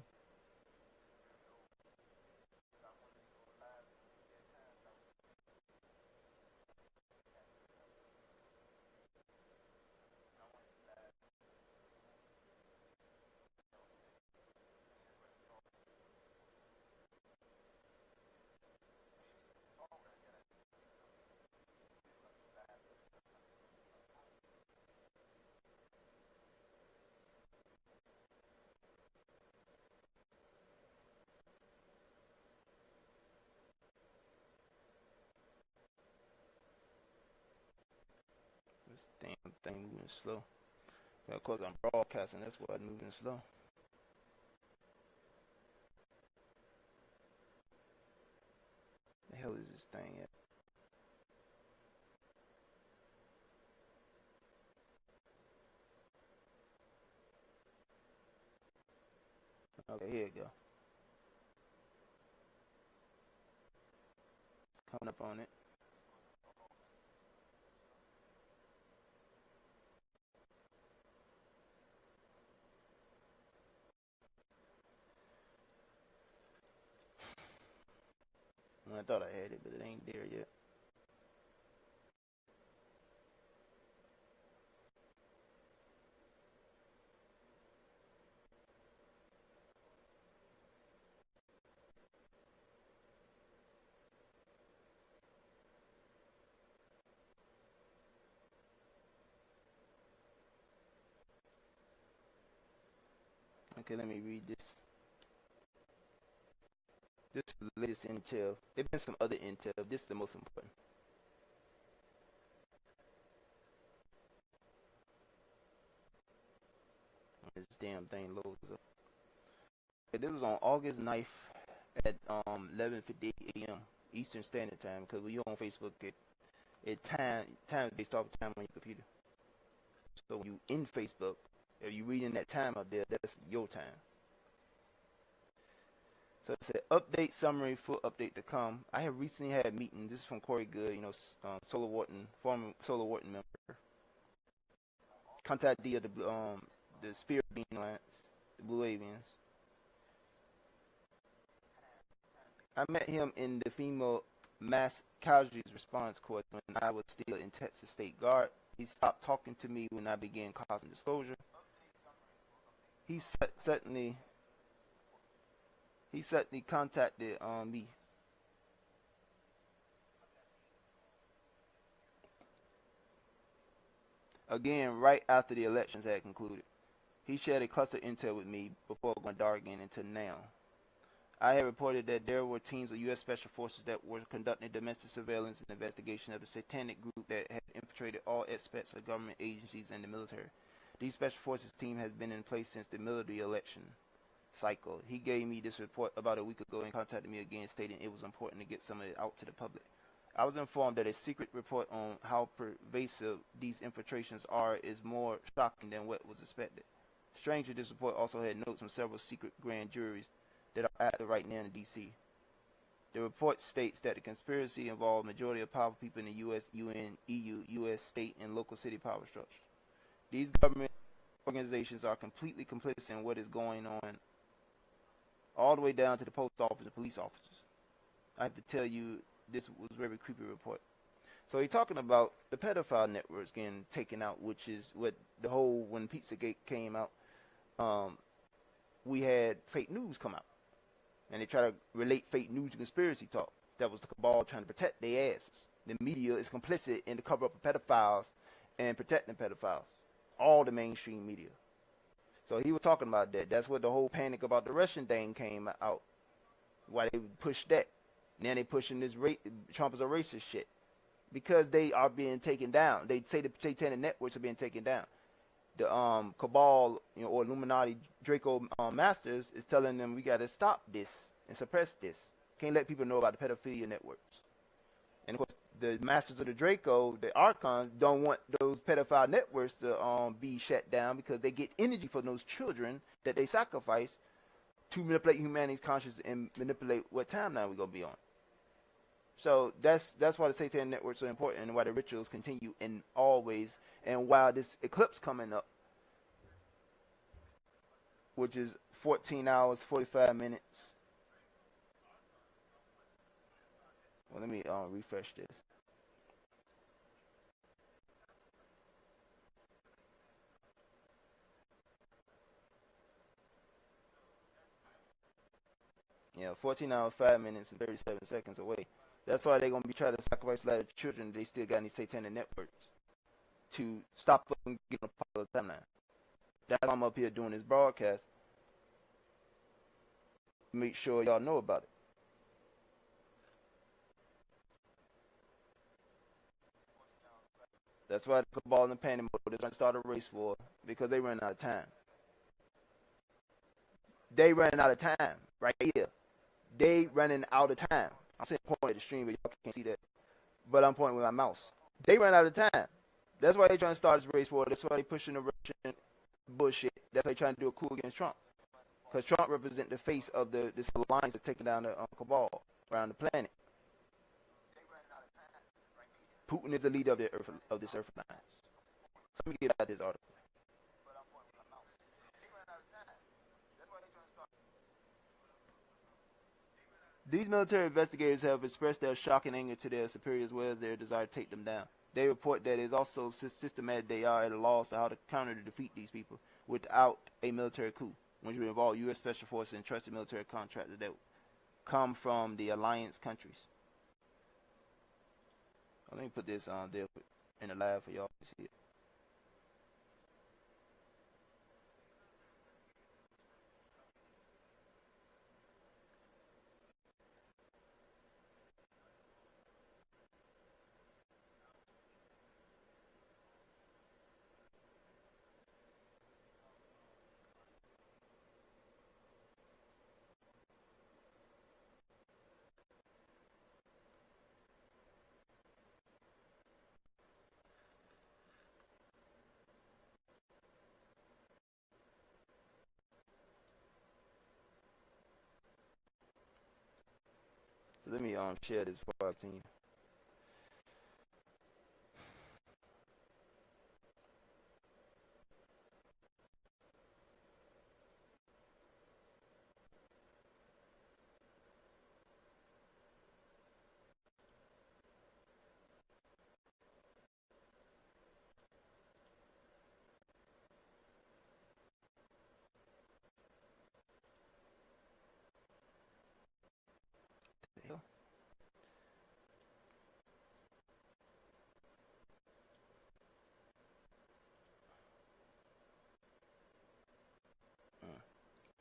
S2: This damn thing moving slow. Well, of course, I'm broadcasting. That's why it's moving slow. The hell is this thing at? Okay, here you go. Coming up on it. I thought I had it, but it ain't there yet. Okay, let me read this. This is the latest intel. There's been some other intel. This is the most important. This damn thing loads up. This was on August 9th at 11:58 a.m. Eastern Standard Time, because when you're on Facebook, it time based off time on your computer. So when you in Facebook, if you reading that time up there, that's your time. So it said update summary, full update to come. I have recently had a meeting. This is from Corey Goode, Solar Wharton, former Solar Wharton member. Contact the Spirit Being Alliance, the Blue Avians. I met him in the female mass casualties response course when I was still in Texas State Guard. He stopped talking to me when I began causing disclosure. He certainly contacted me. Again, right after the elections had concluded. He shared a cluster intel with me before going dark again until now. I had reported that there were teams of U.S. Special Forces that were conducting domestic surveillance and investigation of the satanic group that had infiltrated all aspects of government agencies and the military. These Special Forces team has been in place since the military election cycle. He gave me this report about a week ago and contacted me again, stating it was important to get some of it out to the public. I was informed that a secret report on how pervasive these infiltrations are is more shocking than what was expected. Strangely, this report also had notes from several secret grand juries that are active right now in D.C. The report states that the conspiracy involved majority of powerful people in the U.S., UN, EU, U.S., state, and local city power structures. These government organizations are completely complicit in what is going on, all the way down to the post office and police officers. I have to tell you, this was a very creepy report. So he's talking about the pedophile networks getting taken out, which is what the whole, when Pizzagate came out, we had fake news come out. And they try to relate fake news to conspiracy talk. That was the cabal trying to protect their asses. The media is complicit in the cover up of pedophiles and protecting pedophiles. All the mainstream media. So he was talking about that. That's what the whole panic about the Russian thing came out. Why they pushed that. Now they pushing this Trump is a racist shit. Because they are being taken down. They say the satanic networks are being taken down. The Cabal, or Illuminati Draco masters is telling them we got to stop this and suppress this. Can't let people know about the pedophilia networks. And of course, the masters of the Draco, the Archons, don't want those pedophile networks to be shut down because they get energy from those children that they sacrifice to manipulate humanity's conscience and manipulate what timeline we're gonna be on. So that's why the Satan networks are important and why the rituals continue and always. And while this eclipse coming up, which is 14 hours 45 minutes. Well, let me refresh this. Yeah, 14 hours 5 minutes and 37 seconds away. That's why they're gonna be trying to sacrifice a lot of children. They still got any satanic networks to stop them from getting a popular timeline. That's why I'm up here doing this broadcast. Make sure y'all know about it. That's why the Cabal in the panic mode is trying to start a race war because they run out of time. They running out of time right here. They running out of time. I'm saying point at the stream, but y'all can't see that. But I'm pointing with my mouse. They run out of time. That's why they trying to start this race war. That's why they pushing the Russian bullshit. That's why they trying to do a coup against Trump. Because Trump represents the face of this alliance that's taking down the Cabal around the planet. Putin is the leader of this Earth Alliance. So let me get out this article. These military investigators have expressed their shock and anger to their superiors as well as their desire to take them down. They report that it is also systematic they are at a loss of how to counter to defeat these people without a military coup, which would involve U.S. Special Forces and trusted military contractors that come from the alliance countries. Let me put this on there in the live for y'all to see it. So let me share this for our team.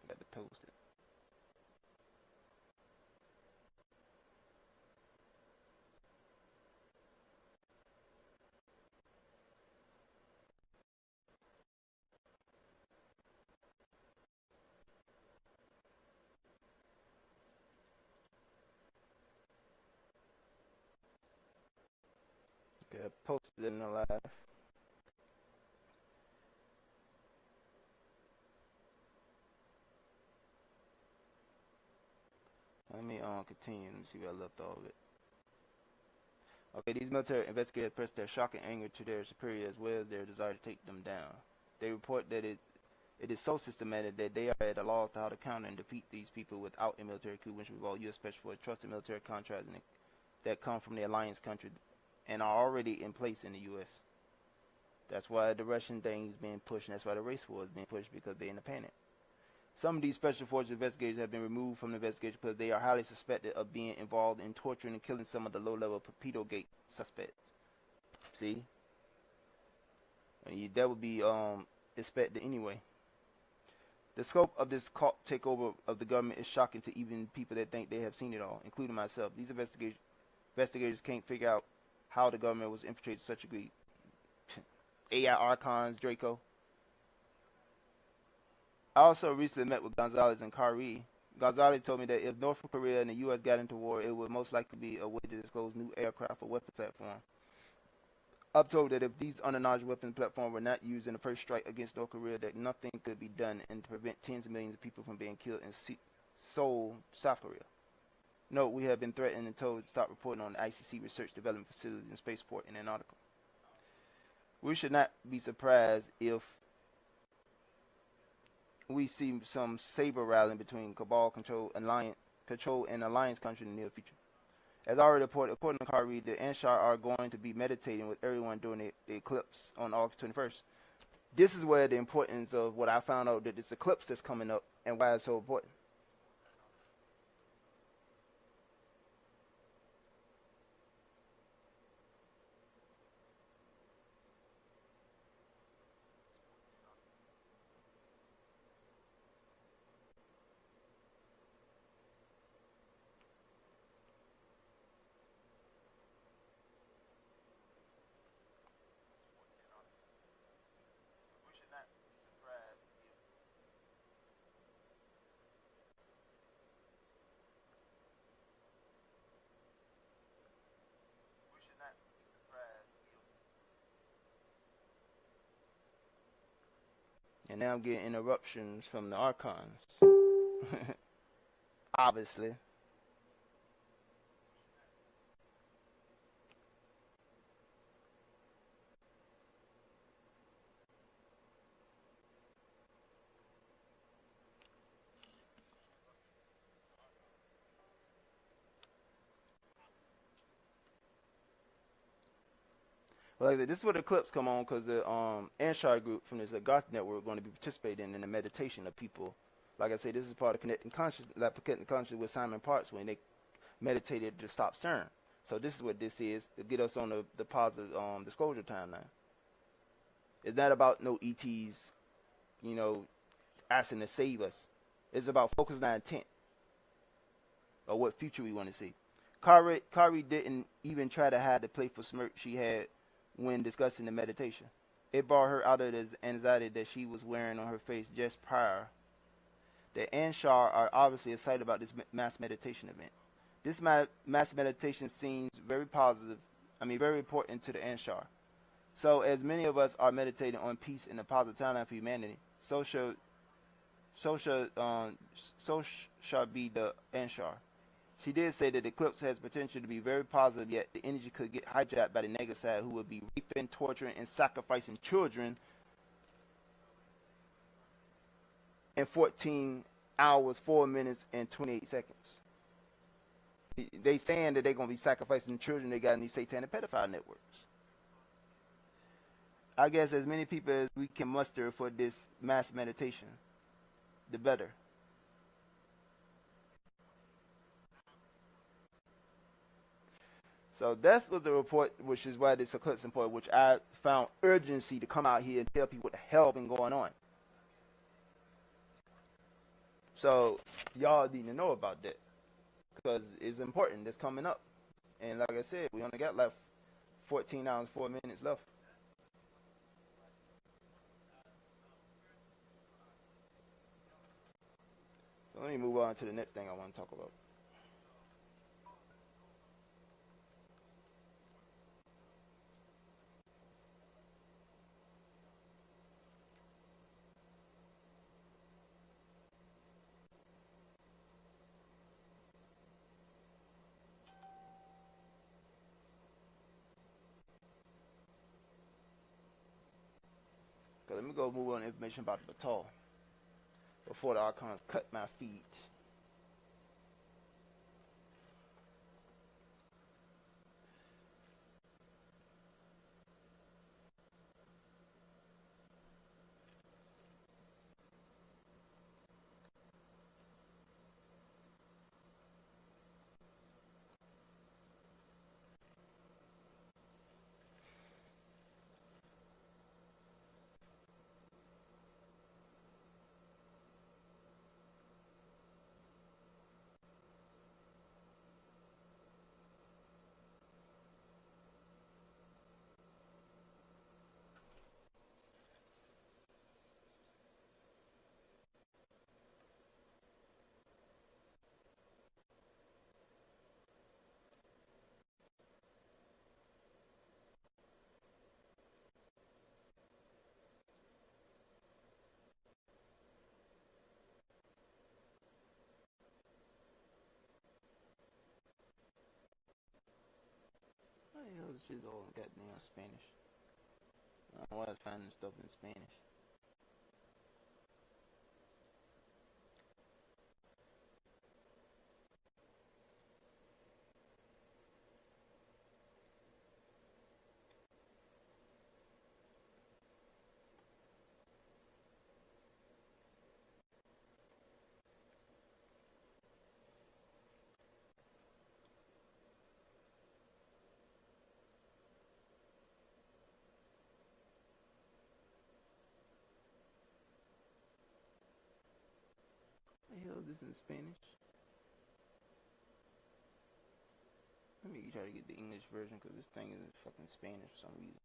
S2: Got to toast it. Okay, I posted it in the live. Let me continue. Let me see where I left off it. Okay, these military investigators expressed their shock and anger to their superior as well as their desire to take them down. They report that it is so systematic that they are at a loss to how to counter and defeat these people without a military coup, which involves U.S. Special Forces, trusted military contracts that come from the alliance country and are already in place in the U.S. That's why the Russian thing is being pushed, and that's why the race war is being pushed, because they're in a panic. Some of these special forces investigators have been removed from the investigation because they are highly suspected of being involved in torturing and killing some of the low-level Gate suspects. See? That would be expected anyway. The scope of this cult takeover of the government is shocking to even people that think they have seen it all, including myself. These investigators can't figure out how the government was infiltrated to such a degree. AI Archons, Draco. I also recently met with Gonzalez and Kari, Ghazali told me that if North Korea and the U.S. got into war, it would most likely be a way to disclose new aircraft or weapon platform. I'm told that if these unacknowledged weapon platforms were not used in the first strike against North Korea, that nothing could be done and to prevent tens of millions of people from being killed in Seoul, South Korea. Note, we have been threatened and told to stop reporting on the ICC research development facility and spaceport in an article. We should not be surprised if we see some saber rallying between Cabal control and alliance country in the near future. As already reported, according to Corey, the Anshar are going to be meditating with everyone during the eclipse on August 21st. This is where the importance of what I found out, that this eclipse that's coming up and why it's so important. And now I'm getting interruptions from the Archons. Obviously. Well, like I said, this is where the clips come on, because the Anshar group from this Garth network are going to be participating in the meditation of people. Like I said, this is part of connecting consciousness with Simon Parks when they meditated to stop CERN. So this is what this is to get us on the positive disclosure timeline. It's not about no ETs, asking to save us. It's about focusing on intent or what future we want to see. Kari didn't even try to hide the playful smirk she had when discussing the meditation. It brought her out of the anxiety that she was wearing on her face just prior. The Anshar are obviously excited about this mass meditation event. This mass meditation seems very very important to the Anshar. So as many of us are meditating on peace and the positive timeline for humanity, so shall be the Anshar. She did say that the eclipse has potential to be very positive, yet the energy could get hijacked by the negative side, who would be raping, torturing, and sacrificing children in 14 hours, 4 minutes, and 28 seconds. They saying that they're going to be sacrificing the children they got in these satanic pedophile networks. I guess as many people as we can muster for this mass meditation, the better. So that's what the report, which is why this eclipse important, which I found urgency to come out here and tell people what the hell been going on. So y'all need to know about that, because it's important. It's coming up. And like I said, we only got like 14 hours, 4 minutes left. So let me move on to the next thing I want to talk about. So let me go move on to information about the Paa Tal before the Archons cut my feet. the hell this shit's all goddamn Spanish? I don't know why I was finding stuff in Spanish. What the hell is this in Spanish? Let me try to get the English version because this thing is in fucking Spanish for some reason.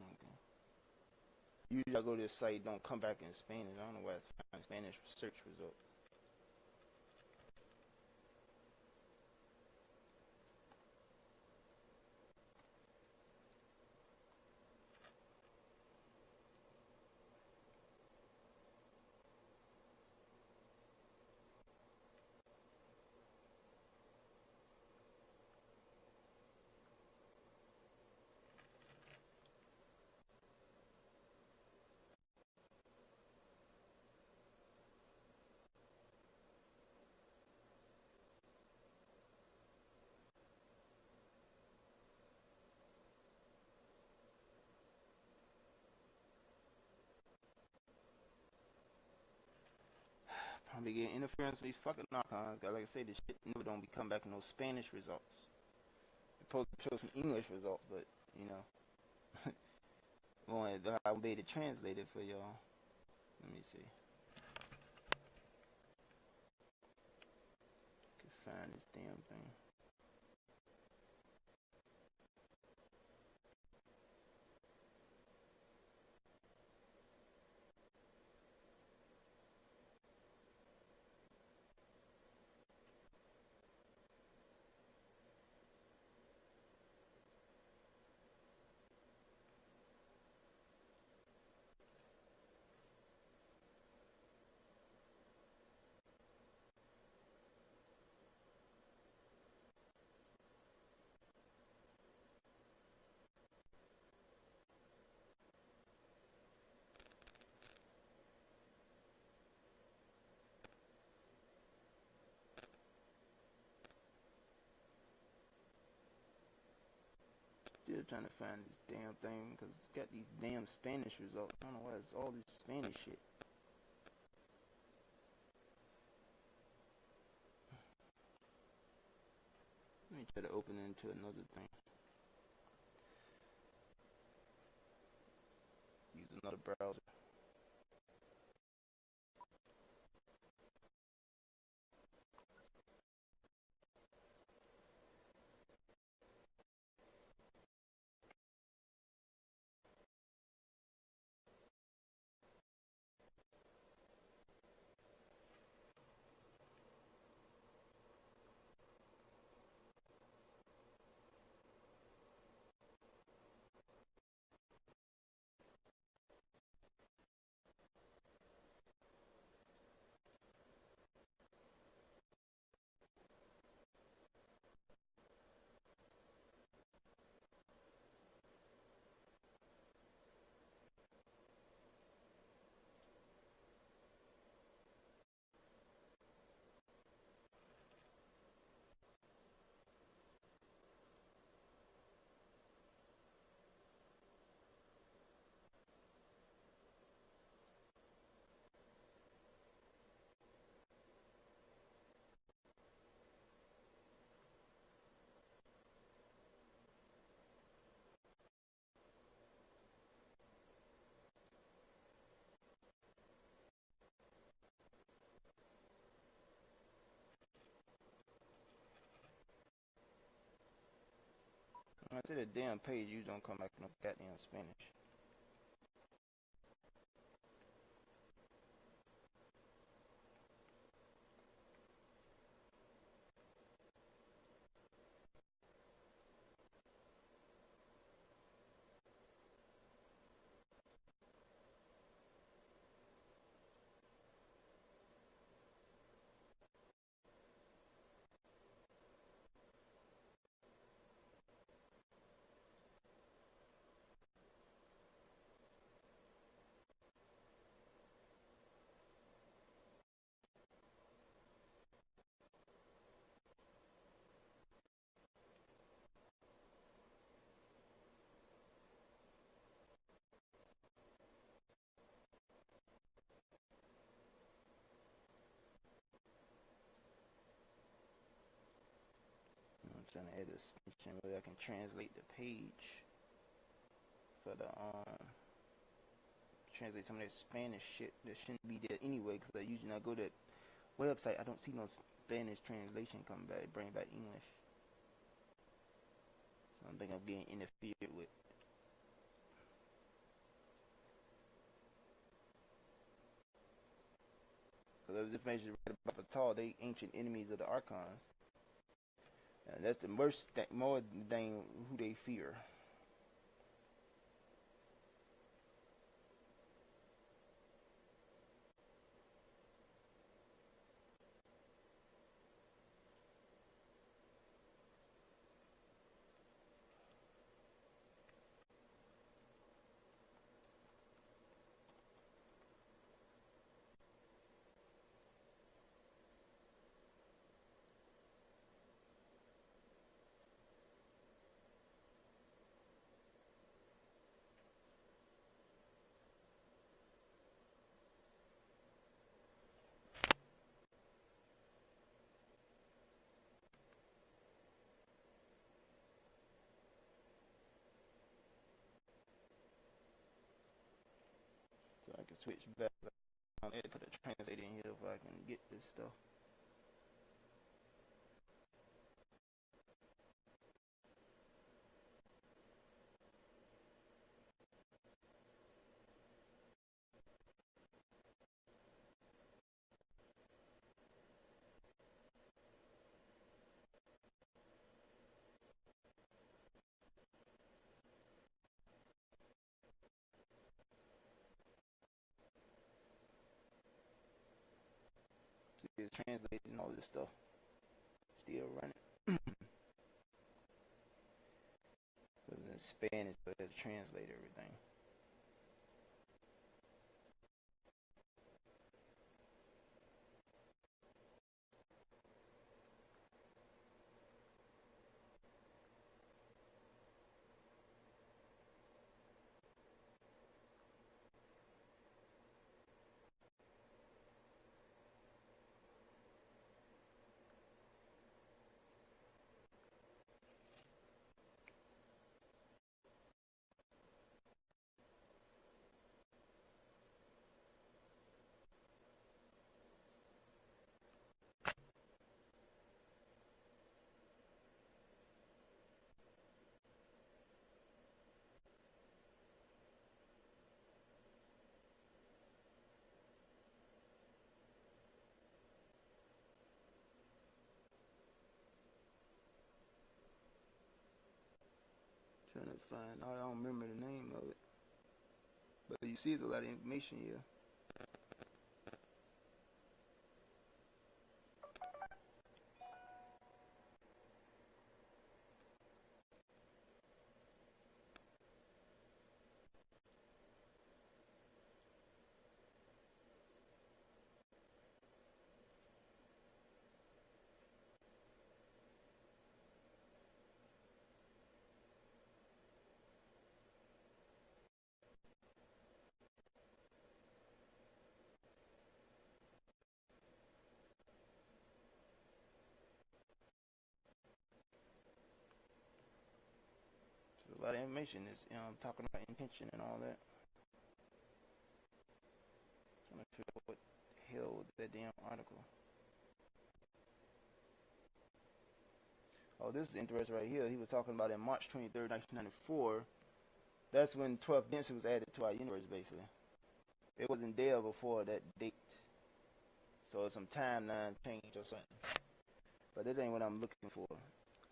S2: Okay. Usually I go to this site, don't come back in Spanish. I don't know why it's finding Spanish search result. Probably getting interference with these fucking Archons. Like I say, this shit never don't be come back in no Spanish results. It's supposed to show some English results, but you know, I made it translated for y'all. Let me see. Can find this damn thing. Still trying to find this damn thing because it's got these damn Spanish results. I don't know why it's all this Spanish shit. Let me try to open it into another thing. Use another browser. I said the damn page you don't come back no goddamn Spanish. I'm trying to add a section where I can translate the page for the translate some of that Spanish shit that shouldn't be there anyway. Because I usually when I go to that website, I don't see no Spanish translation come back, bring back English. So I think I'm getting interfered with. So there was information right about Paa Tal, they ancient enemies of the Archons. And that's the worst thing, more than who they fear. So I can switch back. I need to put a translator in here if I can get this stuff. See, it's translating all this stuff. Still running. It was in Spanish, but it's translate everything. Trying to find, I don't remember the name of it. But you see, there's a lot of information here. There's a lot of information. It's talking about intention and all that. Trying to figure out what the hell was that damn article. Oh, this is interesting right here. He was talking about in March 23rd, 1994. That's when 12th density was added to our universe, basically. It wasn't there before that date. So it's some timeline change or something. But that ain't what I'm looking for.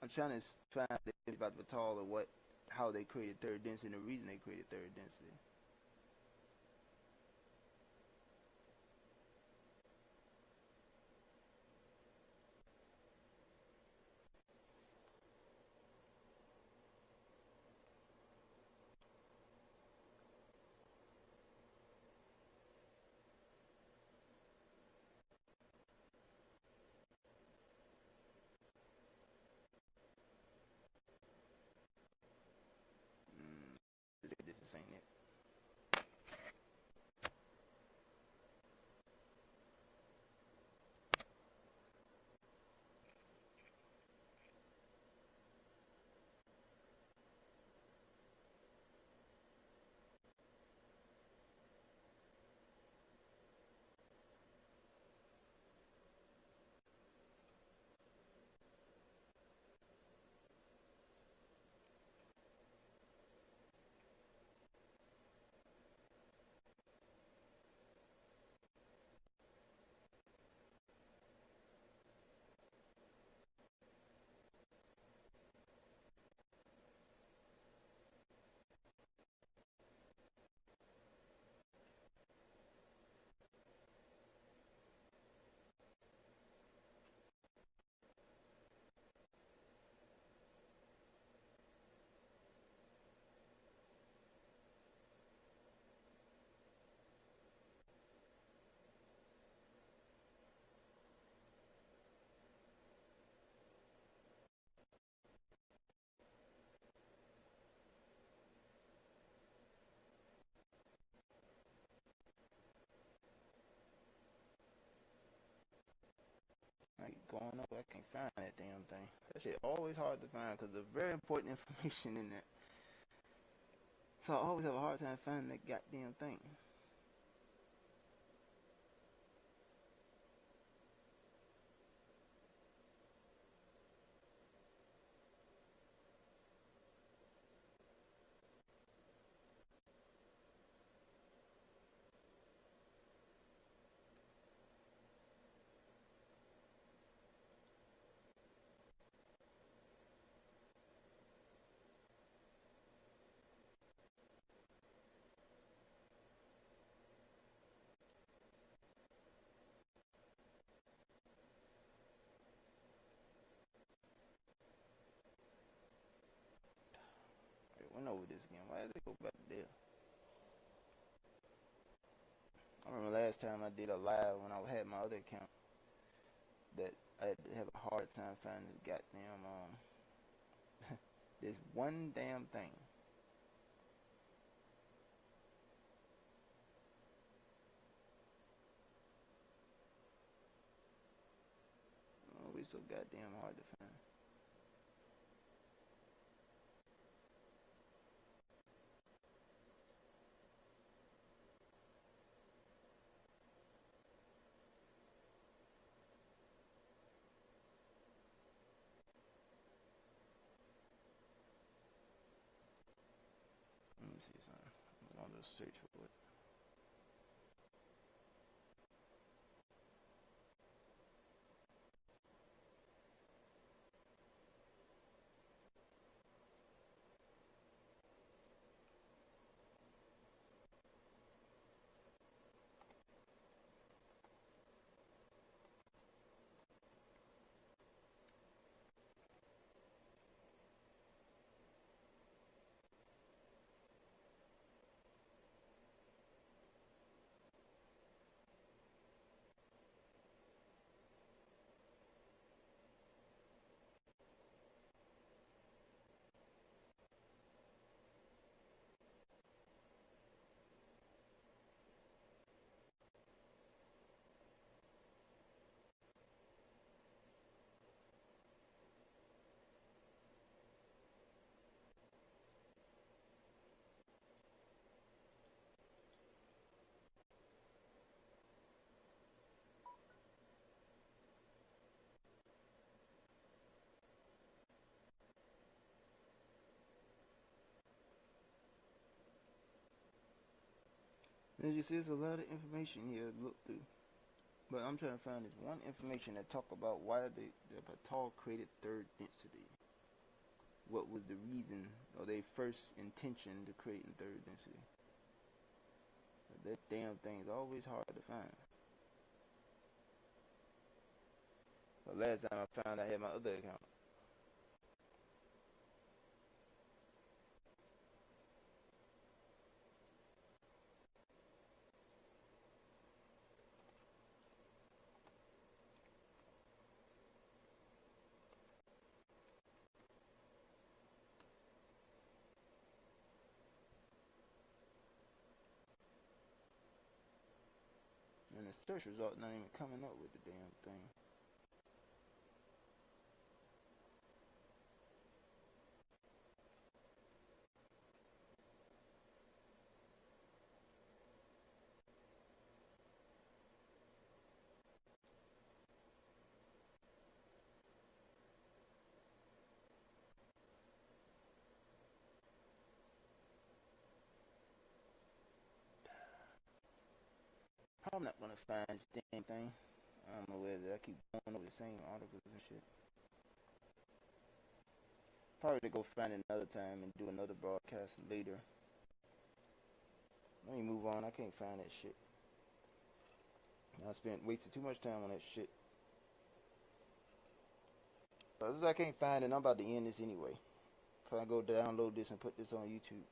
S2: I'm trying to find about Paa Tal or how they created third density and the reason they created third density. This ain't it. Like going up, I can't find that damn thing. That shit always hard to find because there's very important information in that. So I always have a hard time finding that goddamn thing. I went over this again. Why did they go back there? I remember last time I did a live when I had my other account that I had to have a hard time finding this goddamn this one damn thing. Oh, we so goddamn hard to find. Let me see something. I'm gonna search for it. As you see, there's a lot of information here to look through. But I'm trying to find this one information that talk about why the Paa Tal created third density. What was the reason or their first intention to creating third density? But that damn thing's always hard to find. But last time I found, I had my other account. And the search result not even coming up with the damn thing. Probably not gonna find this damn thing. I don't know whether I keep going over the same articles and shit. Probably to go find it another time and do another broadcast later. Let me move on. I can't find that shit. I wasted too much time on that shit. But since I can't find it, I'm about to end this anyway. So I go download this and put this on YouTube.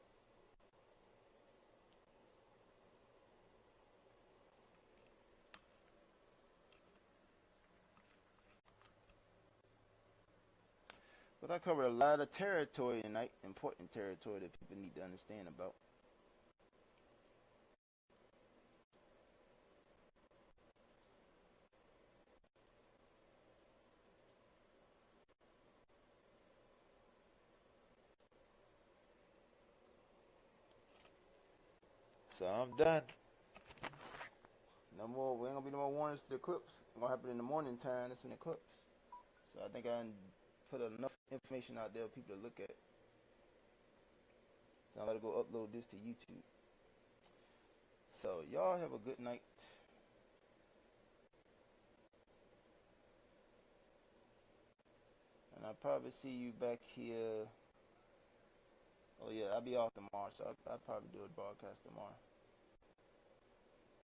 S2: But I covered a lot of territory tonight, important territory that people need to understand about. So I'm done. No more. We ain't gonna be no more warnings to the eclipse. It's gonna happen in the morning time. That's when the eclipse. So I think I put enough information out there for people to look at. So I'm gonna go upload this to YouTube. So y'all have a good night. And I'll probably see you back here. Oh yeah, I'll be off tomorrow, so I'll probably do a broadcast tomorrow.